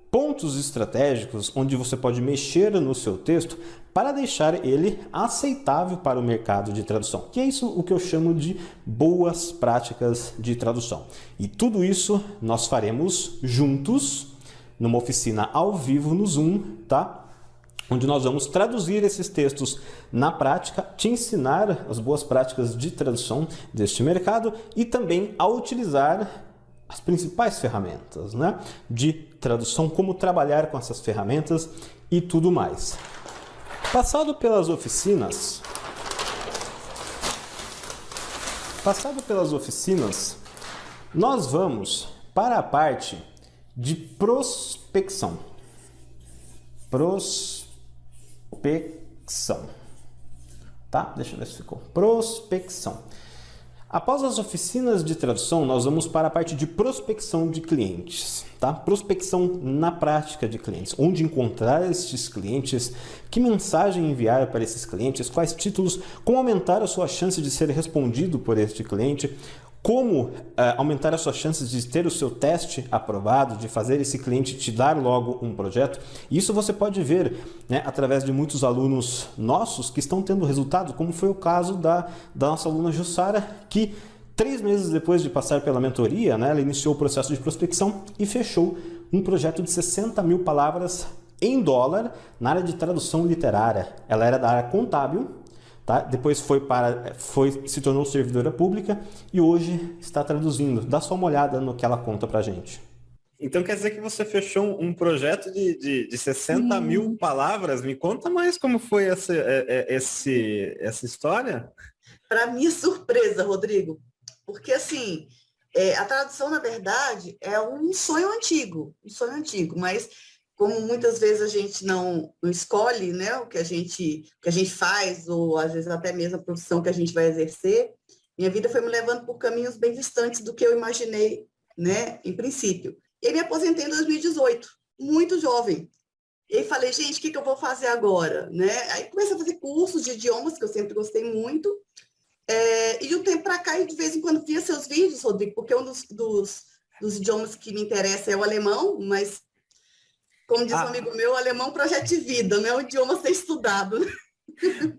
pontos estratégicos onde você pode mexer no seu texto para deixar ele aceitável para o mercado de tradução. Que é isso o que eu chamo de boas práticas de tradução. E tudo isso nós faremos juntos numa oficina ao vivo no Zoom, tá? Onde nós vamos traduzir esses textos na prática, te ensinar as boas práticas de tradução deste mercado e também a utilizar as principais ferramentas, né, de tradução, como trabalhar com essas ferramentas e tudo mais. Passado pelas oficinas, nós vamos para a parte de prospecção. Tá? Deixa eu ver se ficou. Prospecção. Após as oficinas de tradução, nós vamos para a parte de prospecção de clientes, tá? Prospecção na prática de clientes, onde encontrar estes clientes, que mensagem enviar para esses clientes, quais títulos, como aumentar a sua chance de ser respondido por este cliente, como aumentar as suas chances de ter o seu teste aprovado, de fazer esse cliente te dar logo um projeto. Isso você pode ver, né, através de muitos alunos nossos que estão tendo resultado, como foi o caso da nossa aluna Jussara, que 3 meses depois de passar pela mentoria, né, ela iniciou o processo de prospecção e fechou um projeto de 60 mil palavras em dólar na área de tradução literária. Ela era da área contábil, tá? Depois se tornou servidora pública e hoje está traduzindo. Dá só uma olhada no que ela conta pra gente. Então quer dizer que você fechou um projeto de 60 mil palavras? Me conta mais como foi essa história. Para minha surpresa, Rodrigo, porque assim, a tradução, na verdade, é um sonho antigo, mas como muitas vezes a gente não escolhe, né, o que a gente faz, ou às vezes até mesmo a profissão que a gente vai exercer, minha vida foi me levando por caminhos bem distantes do que eu imaginei, né, em princípio. E me aposentei em 2018, muito jovem. E aí falei, gente, o que eu vou fazer agora? Né? Aí comecei a fazer cursos de idiomas, que eu sempre gostei muito, e de um tempo para cá, de vez em quando via seus vídeos, Rodrigo, porque um dos idiomas que me interessa é o alemão, mas como diz um amigo meu, o alemão é um projeto de vida, não é um idioma a ser estudado.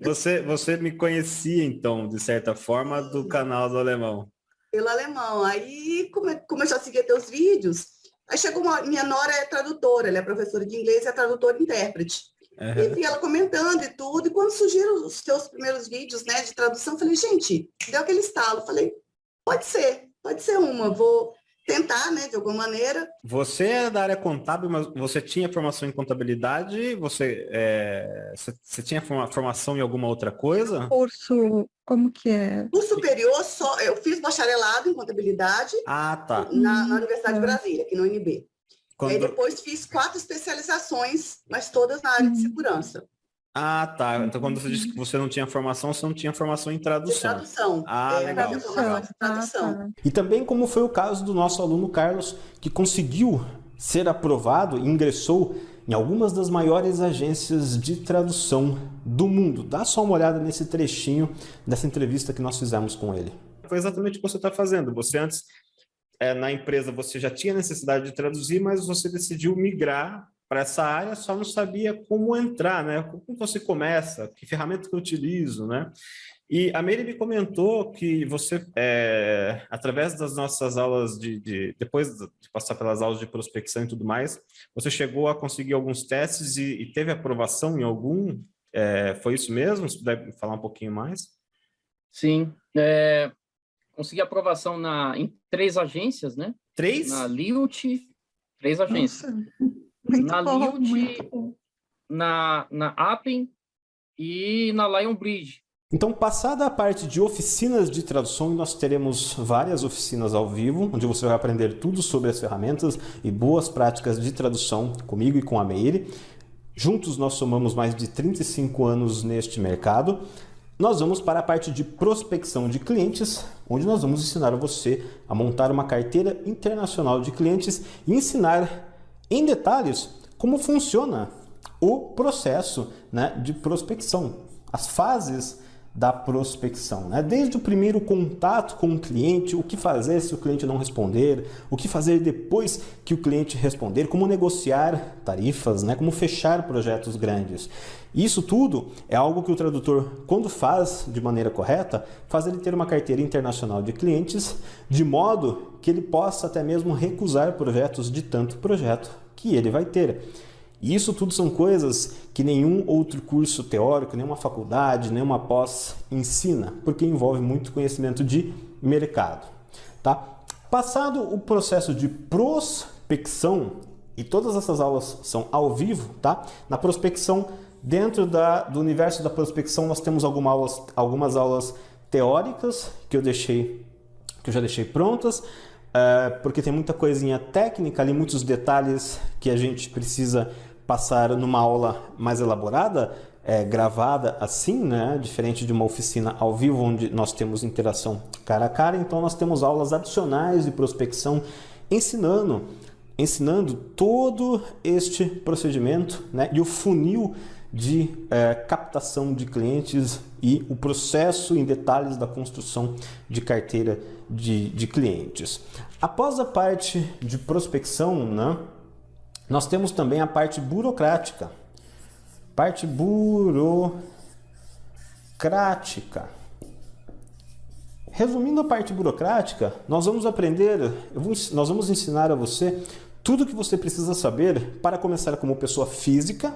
Você me conhecia, então, de certa forma, do canal do alemão. pelo alemão. Aí começou a seguir teus vídeos. Aí chegou minha nora é tradutora, ela é professora de inglês e é tradutora e intérprete. E vi ela comentando e tudo, e quando surgiram os teus primeiros vídeos, né, de tradução, eu falei, gente, deu aquele estalo, falei, pode ser uma, vou tentar, né, de alguma maneira. Você é da área contábil, mas você tinha formação em contabilidade? Você tinha formação em alguma outra coisa? Curso, como que é? No superior, eu fiz bacharelado em contabilidade Tá. na Universidade de Brasília, aqui no UNB. Quando... E aí depois fiz 4 especializações, mas todas na área de segurança. Tá. Então, quando você disse que você não tinha formação, você não tinha formação em tradução. De tradução. Legal. Formação de tradução. E também como foi o caso do nosso aluno Carlos, que conseguiu ser aprovado e ingressou em algumas das maiores agências de tradução do mundo. Dá só uma olhada nesse trechinho dessa entrevista que nós fizemos com ele. Foi exatamente o que você está fazendo. Você antes, na empresa, você já tinha necessidade de traduzir, mas você decidiu migrar para essa área, só não sabia como entrar, né? Como você começa, que ferramenta que eu utilizo, né? E a Meire me comentou que você, através das nossas aulas depois de passar pelas aulas de prospecção e tudo mais, você chegou a conseguir alguns testes e teve aprovação em algum? Foi isso mesmo? Se puder falar um pouquinho mais? Sim, consegui aprovação em 3 agências, né? 3? Na Lilt, 3 agências. Nossa, muito Na bom, Lilt, muito bom. na Appen e na Lionbridge. Então, passada a parte de oficinas de tradução, nós teremos várias oficinas ao vivo, onde você vai aprender tudo sobre as ferramentas e boas práticas de tradução comigo e com a Meire. Juntos nós somamos mais de 35 anos neste mercado. Nós vamos para a parte de prospecção de clientes, onde nós vamos ensinar a você a montar uma carteira internacional de clientes e ensinar em detalhes como funciona o processo, né, de prospecção, as fases da prospecção, né? Desde o primeiro contato com o cliente, o que fazer se o cliente não responder, o que fazer depois que o cliente responder, como negociar tarifas, né? Como fechar projetos grandes. Isso tudo é algo que o tradutor, quando faz de maneira correta, faz ele ter uma carteira internacional de clientes, de modo que ele possa até mesmo recusar projetos de tanto projeto que ele vai ter. E isso tudo são coisas que nenhum outro curso teórico, nenhuma faculdade, nenhuma pós ensina, porque envolve muito conhecimento de mercado, tá? Passado o processo de prospecção, e todas essas aulas são ao vivo, tá? Na prospecção, dentro do universo da prospecção, nós temos algumas aulas teóricas que eu já deixei prontas, porque tem muita coisinha técnica ali, muitos detalhes que a gente precisa passar numa aula mais elaborada, gravada assim, né? Diferente de uma oficina ao vivo, onde nós temos interação cara a cara. Então nós temos aulas adicionais de prospecção ensinando todo este procedimento, né? E o funil de captação de clientes e o processo em detalhes da construção de carteira de clientes. Após a parte de prospecção, né, nós temos também a parte burocrática. Parte burocrática. Resumindo a parte burocrática, nós vamos ensinar a você tudo o que você precisa saber para começar como pessoa física,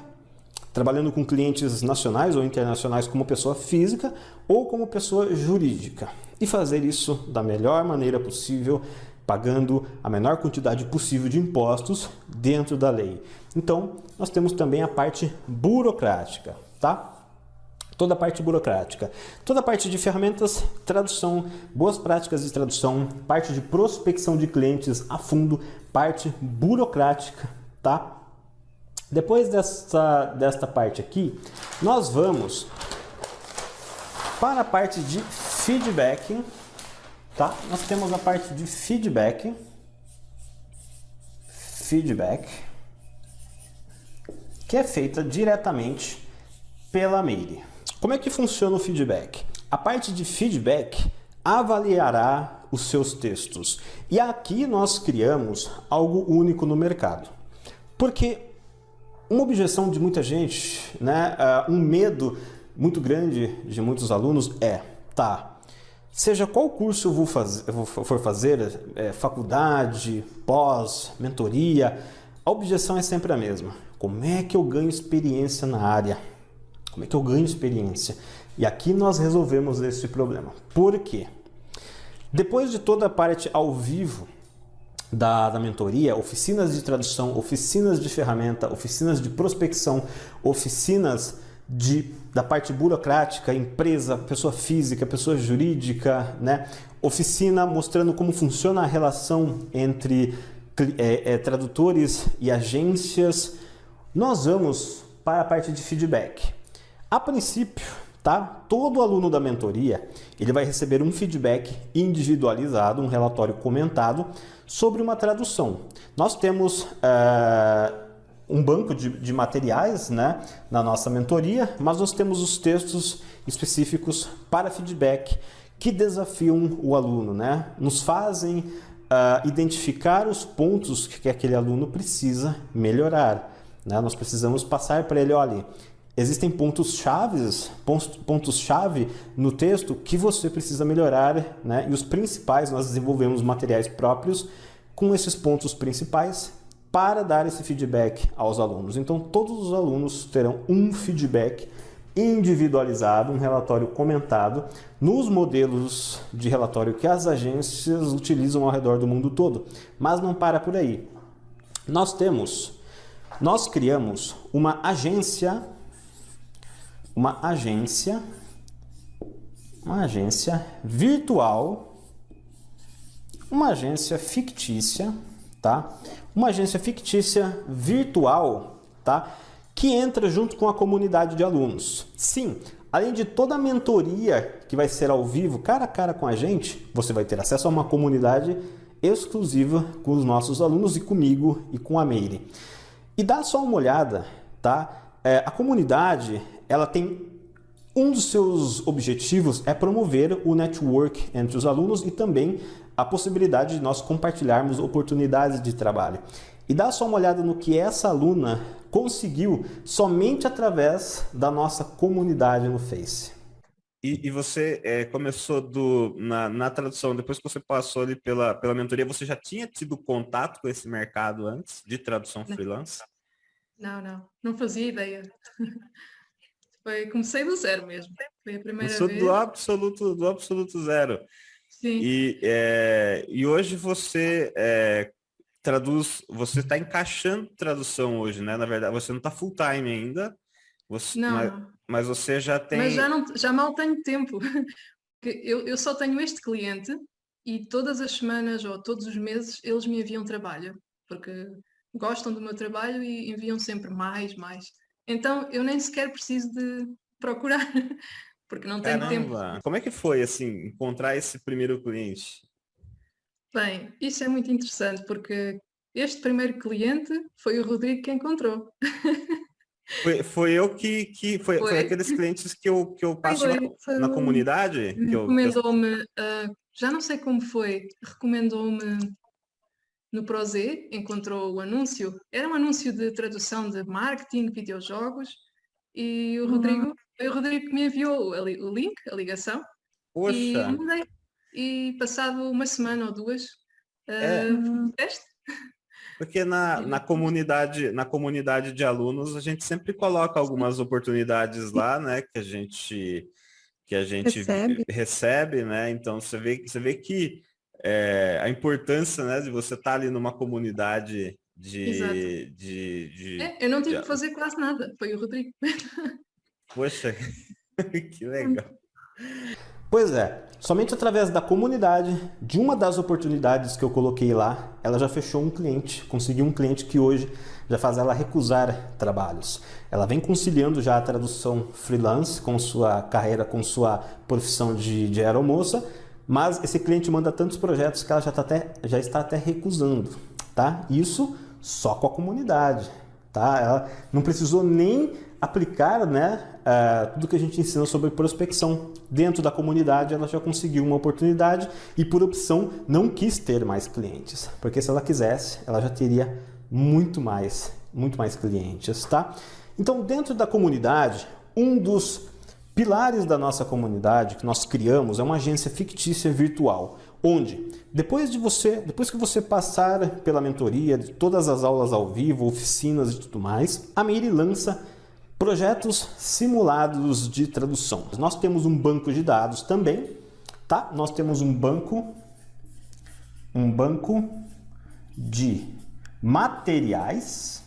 trabalhando com clientes nacionais ou internacionais como pessoa física ou como pessoa jurídica. E fazer isso da melhor maneira possível, pagando a menor quantidade possível de impostos dentro da lei. Então, nós temos também a parte burocrática, tá? Toda a parte burocrática. Toda a parte de ferramentas, tradução, boas práticas de tradução, parte de prospecção de clientes a fundo, parte burocrática, tá? Depois desta parte aqui, nós vamos para a parte de feedback, tá? Nós temos a parte de feedback, que é feita diretamente pela Meire. Como é que funciona o feedback? A parte de feedback avaliará os seus textos. E aqui nós criamos algo único no mercado. Porque uma objeção de muita gente, né, um medo muito grande de muitos alunos seja qual curso for fazer, faculdade, pós, mentoria, a objeção é sempre a mesma. Como é que eu ganho experiência na área? Como é que eu ganho experiência? E aqui nós resolvemos esse problema. Por quê? Depois de toda a parte ao vivo da mentoria, oficinas de tradução, oficinas de ferramenta, oficinas de prospecção, oficinas da parte burocrática, empresa, pessoa física, pessoa jurídica, né? Oficina mostrando como funciona a relação entre tradutores e agências. Nós vamos para a parte de feedback. A princípio, tá? Todo aluno da mentoria, ele vai receber um feedback individualizado, um relatório comentado sobre uma tradução. Nós temos um banco de materiais, né, na nossa mentoria, mas nós temos os textos específicos para feedback que desafiam o aluno, né? Nos fazem identificar os pontos que aquele aluno precisa melhorar, né? Nós precisamos passar para ele, olha, existem pontos-chave no texto que você precisa melhorar, né? E os principais, nós desenvolvemos materiais próprios com esses pontos principais para dar esse feedback aos alunos. Então, todos os alunos terão um feedback individualizado, um relatório comentado, nos modelos de relatório que as agências utilizam ao redor do mundo todo. Mas não para por aí. Nós criamos uma agência virtual, uma agência fictícia, tá? Uma agência fictícia virtual, tá? Que entra junto com a comunidade de alunos. Sim, além de toda a mentoria que vai ser ao vivo, cara a cara com a gente, você vai ter acesso a uma comunidade exclusiva com os nossos alunos e comigo e com a Meire. E dá só uma olhada, tá? A comunidade, ela tem um dos seus objetivos é promover o network entre os alunos e também a possibilidade de nós compartilharmos oportunidades de trabalho. E dá só uma olhada no que essa aluna conseguiu somente através da nossa comunidade no Face. E você começou na tradução, depois que você passou ali pela mentoria, você já tinha tido contato com esse mercado antes de tradução freelance? Não fazia ideia. Comecei do zero mesmo. Foi a primeira vez. Do absoluto zero. Sim. E hoje você traduz, você está encaixando tradução hoje, né? Na verdade, você não está full time ainda. Mas você já tem. Mas já mal tenho tempo. Eu só tenho este cliente e todas as semanas ou todos os meses eles me enviam trabalho, porque gostam do meu trabalho e enviam sempre mais. Então eu nem sequer preciso de procurar, porque não tenho tempo. Como é que foi assim encontrar esse primeiro cliente? Bem, isso é muito interessante porque este primeiro cliente foi o Rodrigo que encontrou. Foi eu foi aqueles clientes que eu passo na comunidade. Recomendou-me, já não sei como foi, recomendou-me no Prozé, encontrou o anúncio, era um anúncio de tradução de marketing, videojogos, e foi o Rodrigo que me enviou o link, a ligação. Poxa. E mandei. E passado uma semana ou duas, teste. Porque na comunidade de alunos a gente sempre coloca algumas oportunidades lá, né, que a gente recebe, né? Então você vê que a importância, né, de você estar ali numa comunidade eu não tive que fazer quase nada, foi o Rodrigo. Poxa, que legal. Pois é, somente através da comunidade, de uma das oportunidades que eu coloquei lá, ela já fechou um cliente, conseguiu um cliente que hoje já faz ela recusar trabalhos. Ela vem conciliando já a tradução freelance com sua carreira, com sua profissão de aeromoça, mas esse cliente manda tantos projetos que ela já está até recusando, tá? Isso só com a comunidade, tá? Ela não precisou nem aplicar, né, tudo que a gente ensina sobre prospecção. Dentro da comunidade ela já conseguiu uma oportunidade e por opção não quis ter mais clientes, porque se ela quisesse, ela já teria muito mais clientes, tá? Então, dentro da comunidade, um dos Pilares da nossa comunidade que nós criamos é uma agência fictícia virtual, onde depois que você passar pela mentoria, de todas as aulas ao vivo, oficinas e tudo mais, a Meire lança projetos simulados de tradução. Nós temos um banco de dados também, tá? Nós temos um banco de materiais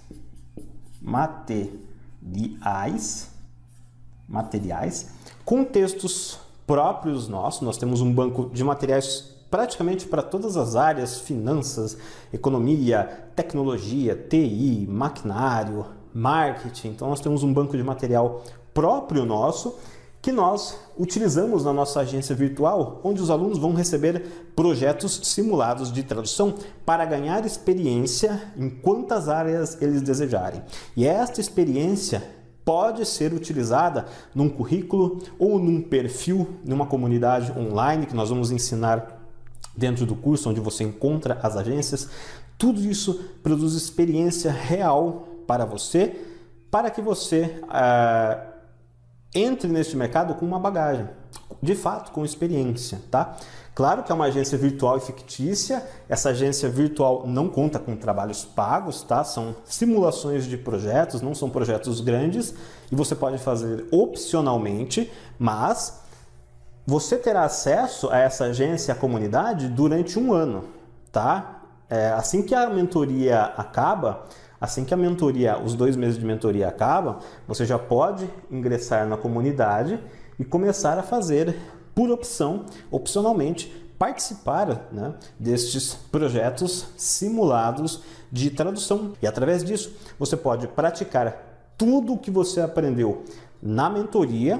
com textos próprios nossos. Nós temos um banco de materiais praticamente para todas as áreas: finanças, economia, tecnologia, TI, maquinário, marketing. Então nós temos um banco de material próprio nosso que nós utilizamos na nossa agência virtual, onde os alunos vão receber projetos simulados de tradução para ganhar experiência em quantas áreas eles desejarem. E esta experiência pode ser utilizada num currículo ou num perfil, numa comunidade online que nós vamos ensinar dentro do curso, onde você encontra as agências. Tudo isso produz experiência real para você, para que você entre neste mercado com uma bagagem, de fato, com experiência, tá? Claro que é uma agência virtual e fictícia. Essa agência virtual não conta com trabalhos pagos, tá? São simulações de projetos, não são projetos grandes, e você pode fazer opcionalmente, mas você terá acesso a essa agência, a comunidade, durante um ano, tá? Assim que a mentoria acaba, os 2 meses de mentoria acabam, você já pode ingressar na comunidade e começar a fazer, por opção, opcionalmente, participar, né, destes projetos simulados de tradução. E através disso, você pode praticar tudo o que você aprendeu na mentoria,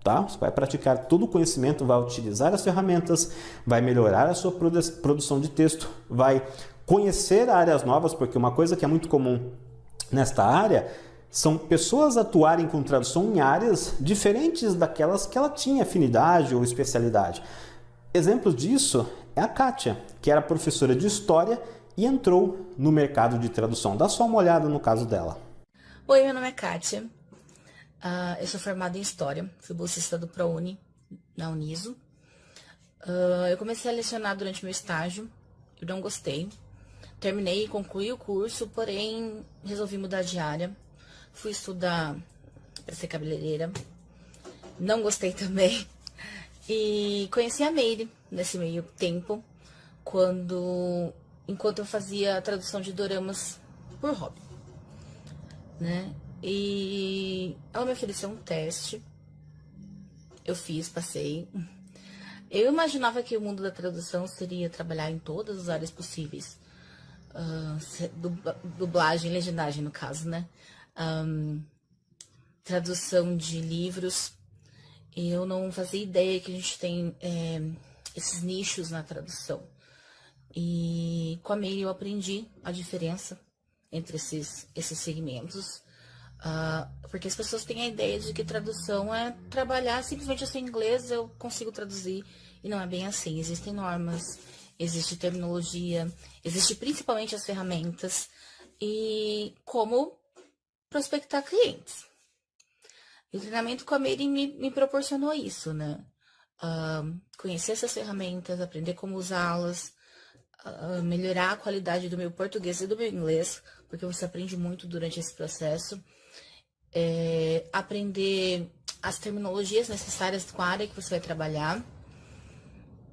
tá? Você vai praticar todo o conhecimento, vai utilizar as ferramentas, vai melhorar a sua produção de texto, vai conhecer áreas novas, porque uma coisa que é muito comum nesta área são pessoas atuarem com tradução em áreas diferentes daquelas que ela tinha afinidade ou especialidade. Exemplo disso é a Kátia, que era professora de História e entrou no mercado de tradução. Dá só uma olhada no caso dela. Oi, meu nome é Kátia. Eu sou formada em História, fui bolsista do ProUni, na Uniso. Eu comecei a lecionar durante meu estágio, eu não gostei. Terminei e concluí o curso, porém resolvi mudar de área. Fui estudar para ser cabeleireira, não gostei também. E conheci a Meire nesse meio tempo, enquanto eu fazia a tradução de doramas por hobby, né? E ela me ofereceu um teste, eu fiz, passei. Eu imaginava que o mundo da tradução seria trabalhar em todas as áreas possíveis. Dublagem, legendagem no caso, né? Tradução de livros. Eu não fazia ideia que a gente tem esses nichos na tradução. E com a Meire eu aprendi a diferença entre esses segmentos. Porque as pessoas têm a ideia de que tradução é trabalhar simplesmente assim em inglês, eu consigo traduzir. E não é bem assim. Existem normas, existe terminologia, existe principalmente as ferramentas e como prospectar clientes. E o treinamento com a Meire me proporcionou isso, né? Conhecer essas ferramentas, aprender como usá-las, melhorar a qualidade do meu português e do meu inglês, porque você aprende muito durante esse processo. Aprender as terminologias necessárias com a área que você vai trabalhar.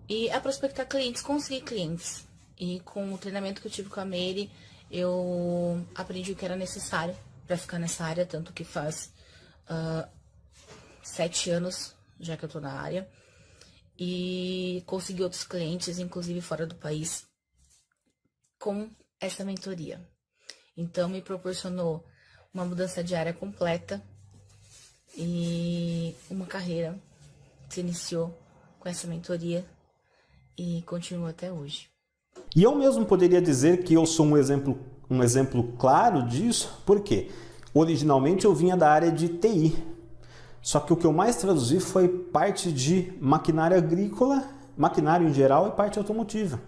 E a prospectar clientes, conseguir clientes. E com o treinamento que eu tive com a Meire, eu aprendi o que era necessário para ficar nessa área, tanto que faz 7 anos já que eu tô na área. E consegui outros clientes, inclusive fora do país, com essa mentoria. Então, me proporcionou uma mudança de área completa e uma carreira que se iniciou com essa mentoria e continua até hoje. E eu mesmo poderia dizer que eu sou um exemplo claro disso, porque originalmente eu vinha da área de TI, só que o que eu mais traduzi foi parte de maquinário agrícola, maquinário em geral e parte automotiva,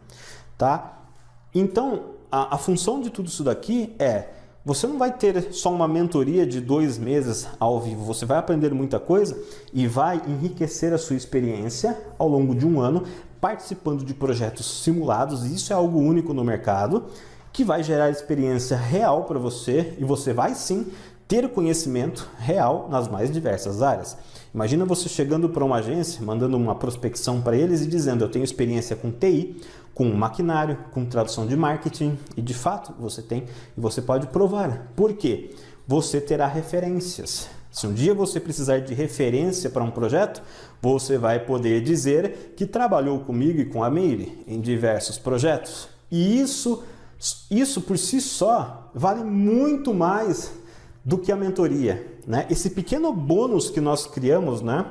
tá? Então, a função de tudo isso daqui é você não vai ter só uma mentoria de 2 meses ao vivo, você vai aprender muita coisa e vai enriquecer a sua experiência ao longo de um ano, participando de projetos simulados, e isso é algo único no mercado, que vai gerar experiência real para você, e você vai sim ter conhecimento real nas mais diversas áreas. Imagina você chegando para uma agência, mandando uma prospecção para eles e dizendo: eu tenho experiência com TI, com maquinário, com tradução de marketing, e de fato você tem, e você pode provar. Por quê? Você terá referências. Se um dia você precisar de referência para um projeto, você vai poder dizer que trabalhou comigo e com a Meire em diversos projetos. E isso por si só vale muito mais do que a mentoria, né? Esse pequeno bônus que nós criamos, né?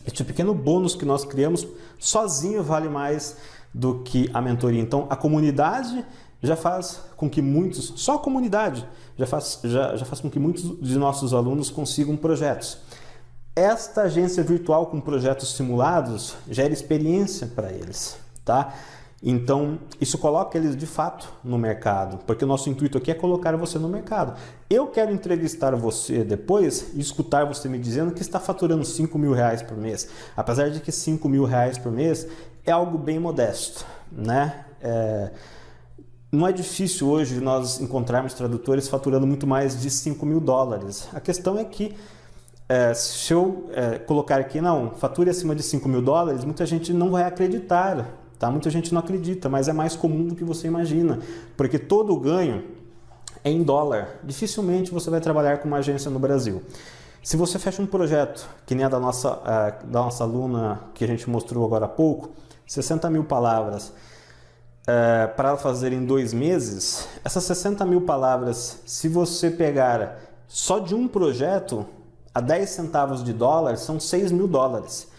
Esse pequeno bônus que nós criamos sozinho vale mais do que a mentoria. Então, a comunidade já faz com que muitos, só a comunidade já faz com que muitos de nossos alunos consigam projetos. Esta agência virtual com projetos simulados gera experiência para eles, tá? Então, isso coloca eles de fato no mercado, porque o nosso intuito aqui é colocar você no mercado. Eu quero entrevistar você depois e escutar você me dizendo que está faturando R$5.000 por mês, apesar de que R$5.000 por mês é algo bem modesto, né? Não é difícil hoje nós encontrarmos tradutores faturando muito mais de $5.000. A questão é que, se eu colocar aqui, não, fature acima de $5.000, muita gente não vai acreditar. Tá? Muita gente não acredita, mas é mais comum do que você imagina, porque todo o ganho é em dólar. Dificilmente você vai trabalhar com uma agência no Brasil. Se você fecha um projeto, que nem a da nossa aluna que a gente mostrou agora há pouco, 60.000 palavras, para ela fazer em 2 meses, essas 60.000 palavras, se você pegar só de um projeto, a 10 centavos de dólar, são $6.000.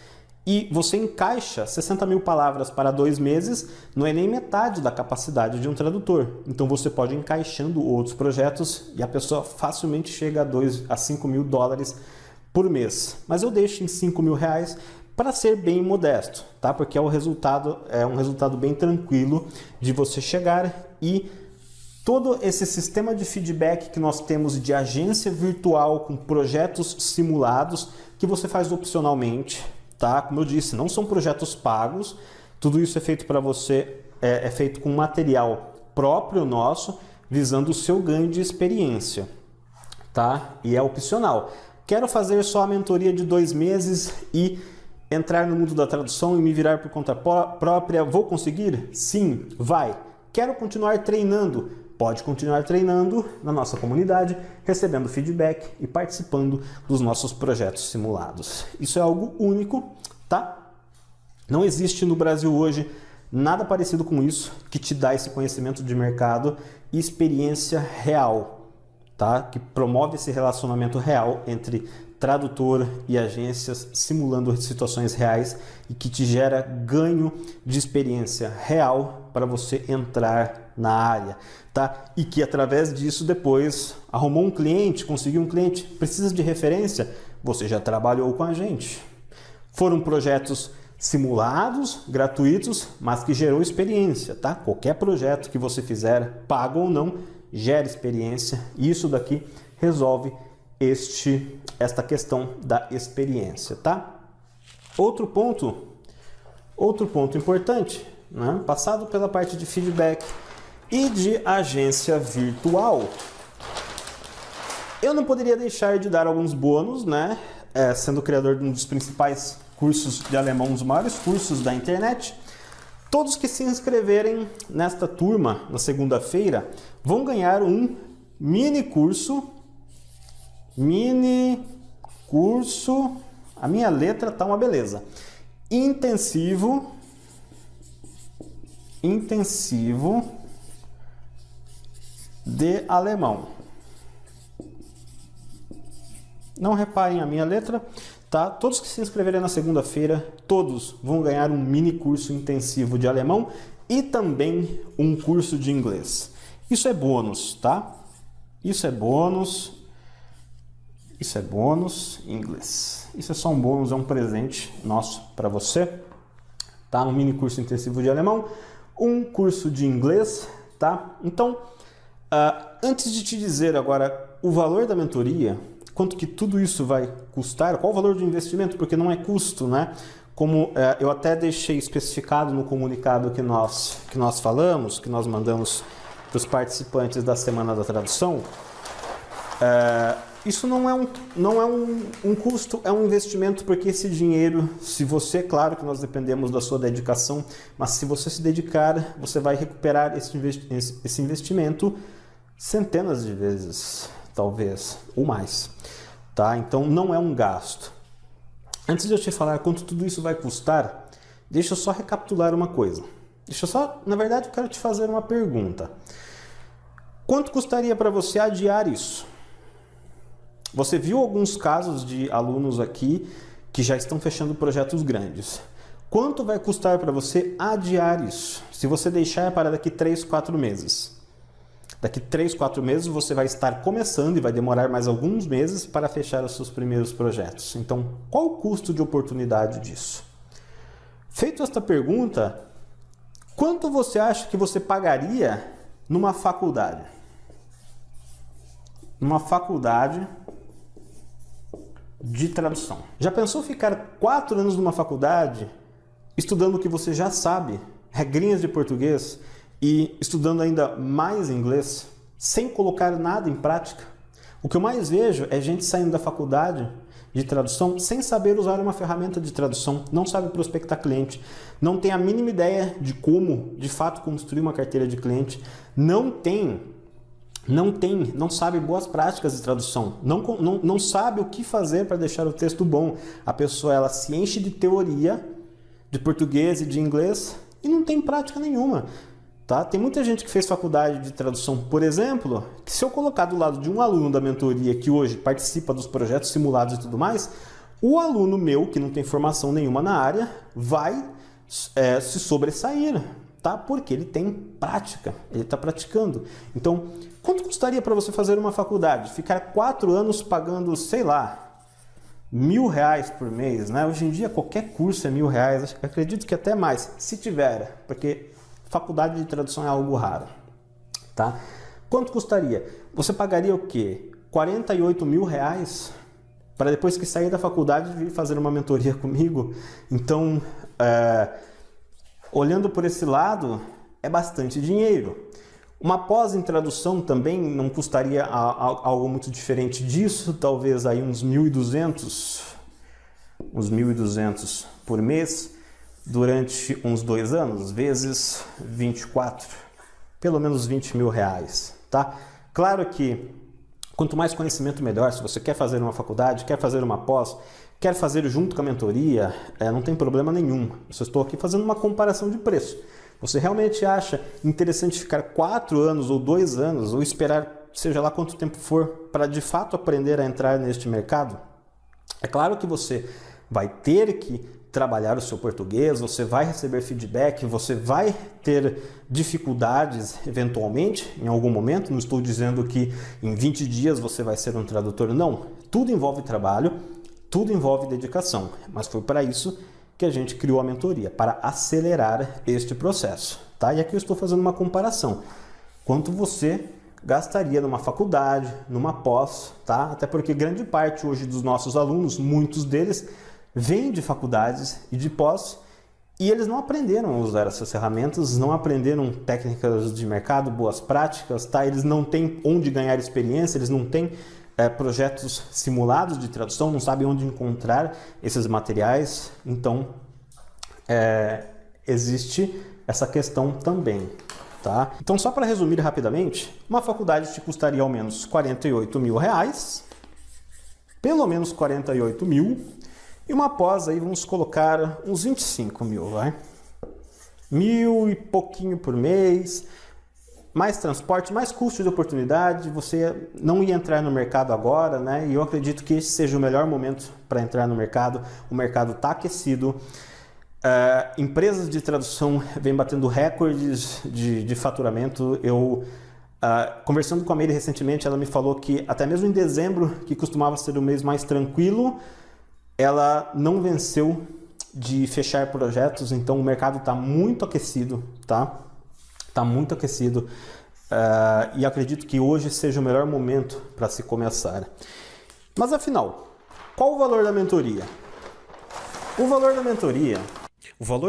E você encaixa 60.000 palavras para 2 meses, não é nem metade da capacidade de um tradutor. Então você pode ir encaixando outros projetos e a pessoa facilmente chega a $5.000 por mês. Mas eu deixo em R$5.000 para ser bem modesto, tá? Porque é um resultado bem tranquilo de você chegar, e todo esse sistema de feedback que nós temos de agência virtual com projetos simulados que você faz opcionalmente. Tá? Como eu disse, não são projetos pagos, tudo isso é feito para você, é feito com material próprio nosso, visando o seu ganho de experiência, tá? E é opcional. Quero fazer só a mentoria de 2 meses e entrar no mundo da tradução e me virar por conta própria, vou conseguir? Sim, vai. Quero continuar treinando? Pode continuar treinando na nossa comunidade, recebendo feedback e participando dos nossos projetos simulados. Isso é algo único, tá? Não existe no Brasil hoje nada parecido com isso, que te dá esse conhecimento de mercado e experiência real, tá? Que promove esse relacionamento real entre tradutor e agências, simulando situações reais, e que te gera ganho de experiência real para você entrar na área, tá? E que através disso depois arrumou um cliente, conseguiu um cliente, precisa de referência, você já trabalhou com a gente. Foram projetos simulados, gratuitos, mas que gerou experiência, tá? Qualquer projeto que você fizer, pago ou não, gera experiência, e isso daqui resolve esta questão da experiência, tá? Outro ponto importante, né? Passado pela parte de feedback e de agência virtual, eu não poderia deixar de dar alguns bônus, né? Sendo criador de um dos principais cursos de alemão, um dos maiores cursos da internet. Todos que se inscreverem nesta turma, na segunda-feira, vão ganhar um mini curso, a minha letra tá uma beleza, intensivo de alemão. Não reparem a minha letra, tá? Todos que se inscreverem na segunda-feira, todos vão ganhar um mini curso intensivo de alemão e também um curso de inglês. Isso é bônus, tá? Isso é bônus em inglês. Isso é só um bônus, é um presente nosso para você, tá? Um mini curso intensivo de alemão, um curso de inglês, tá? Então, Antes de te dizer agora o valor da mentoria, quanto que tudo isso vai custar, qual o valor de investimento, porque não é custo, né? Como eu até deixei especificado no comunicado que nós falamos, que nós mandamos para os participantes da Semana da Tradução, isso não é um custo, é um investimento, porque esse dinheiro, se você, claro que nós dependemos da sua dedicação, mas se você se dedicar, você vai recuperar esse investimento centenas de vezes, talvez, ou mais, tá? Então não é um gasto. Antes de eu te falar quanto tudo isso vai custar, deixa eu só recapitular uma coisa. Na verdade, eu quero te fazer uma pergunta. Quanto custaria para você adiar isso? Você viu alguns casos de alunos aqui que já estão fechando projetos grandes. Quanto vai custar para você adiar isso? Se você deixar para daqui 3, 4 meses. Daqui 3, 4 meses você vai estar começando e vai demorar mais alguns meses para fechar os seus primeiros projetos. Então, qual o custo de oportunidade disso? Feito esta pergunta, quanto você acha que você pagaria numa faculdade? Numa faculdade de tradução. Já pensou ficar 4 anos numa faculdade estudando o que você já sabe, regrinhas de português, e estudando ainda mais inglês, sem colocar nada em prática? O que eu mais vejo é gente saindo da faculdade de tradução sem saber usar uma ferramenta de tradução, não sabe prospectar cliente, não tem a mínima ideia de como, de fato, construir uma carteira de cliente, não sabe boas práticas de tradução, não sabe o que fazer para deixar o texto bom. A pessoa, ela se enche de teoria, de português e de inglês, e não tem prática nenhuma. Tá? Tem muita gente que fez faculdade de tradução, por exemplo, que se eu colocar do lado de um aluno da mentoria que hoje participa dos projetos simulados e tudo mais, o aluno meu, que não tem formação nenhuma na área, vai se sobressair, tá? Porque ele tem prática, ele está praticando. Então, quanto custaria para você fazer uma faculdade? Ficar 4 anos pagando, sei lá, R$1.000 por mês, né? Hoje em dia qualquer curso é R$1.000, acredito que até mais, se tiver, porque faculdade de tradução é algo raro, tá? Quanto custaria? Você pagaria o quê? R$48.000 para depois que sair da faculdade vir fazer uma mentoria comigo? Então, olhando por esse lado, é bastante dinheiro. Uma pós em tradução também não custaria algo muito diferente disso, talvez aí uns 1.200 por mês, durante uns 2 anos, vezes 24, pelo menos R$20.000, tá? Claro que quanto mais conhecimento melhor. Se você quer fazer uma faculdade, quer fazer uma pós, quer fazer junto com a mentoria, não tem problema nenhum. Eu só estou aqui fazendo uma comparação de preço. Você realmente acha interessante ficar 4 anos ou 2 anos, ou esperar seja lá quanto tempo for, para de fato aprender a entrar neste mercado? É claro que você vai ter que trabalhar o seu português, você vai receber feedback, você vai ter dificuldades eventualmente, em algum momento. Não estou dizendo que em 20 dias você vai ser um tradutor, não. Tudo envolve trabalho, tudo envolve dedicação, mas foi para isso que a gente criou a mentoria, para acelerar este processo, tá? E aqui eu estou fazendo uma comparação. Quanto você gastaria numa faculdade, numa pós, tá? Até porque grande parte hoje dos nossos alunos, muitos deles, vêm de faculdades e de pós e eles não aprenderam a usar essas ferramentas, não aprenderam técnicas de mercado, boas práticas, tá? Eles não têm onde ganhar experiência, eles não têm projetos simulados de tradução, não sabem onde encontrar esses materiais. Então, existe essa questão também. Tá? Então, só para resumir rapidamente, uma faculdade te custaria ao menos R$48.000, pelo menos 48 mil, e uma pós aí vamos colocar uns 25 mil, vai? 1.000 e pouquinho por mês, mais transporte, mais custo de oportunidade. Você não ia entrar no mercado agora, né? E eu acredito que esse seja o melhor momento para entrar no mercado. O mercado está aquecido. Empresas de tradução vêm batendo recordes de faturamento. Eu, conversando com a Meire recentemente, ela me falou que até mesmo em dezembro, que costumava ser o mês mais tranquilo, ela não venceu de fechar projetos. Então o mercado está muito aquecido, tá? Está muito aquecido. e acredito que hoje seja o melhor momento para se começar. Mas afinal, qual o valor da mentoria? O valor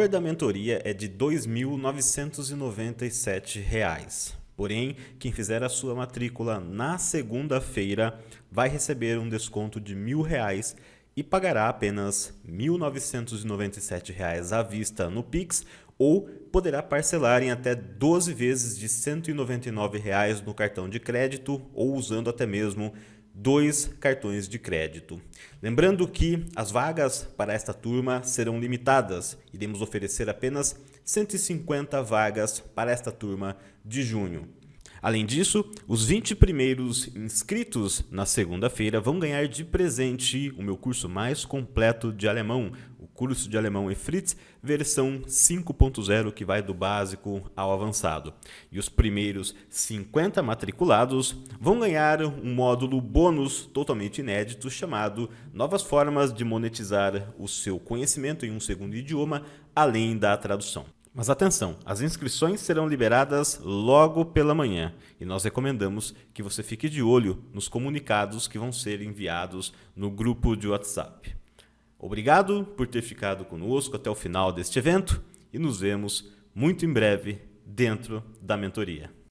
da mentoria é de R$ 2.997. Porém, quem fizer a sua matrícula na segunda-feira vai receber um desconto de R$ 1.000 e pagará apenas R$ 1.997 à vista no Pix, ou poderá parcelar em até 12 vezes de R$ 199 no cartão de crédito, ou usando até mesmo 2 cartões de crédito. Lembrando que as vagas para esta turma serão limitadas. Iremos oferecer apenas 150 vagas para esta turma de junho. Além disso, os 20 primeiros inscritos na segunda-feira vão ganhar de presente o meu curso mais completo de alemão, o curso de alemão Efritz, versão 5.0, que vai do básico ao avançado. E os primeiros 50 matriculados vão ganhar um módulo bônus totalmente inédito chamado Novas Formas de Monetizar o Seu Conhecimento em um Segundo Idioma, além da tradução. Mas atenção, as inscrições serão liberadas logo pela manhã e nós recomendamos que você fique de olho nos comunicados que vão ser enviados no grupo de WhatsApp. Obrigado por ter ficado conosco até o final deste evento e nos vemos muito em breve dentro da mentoria.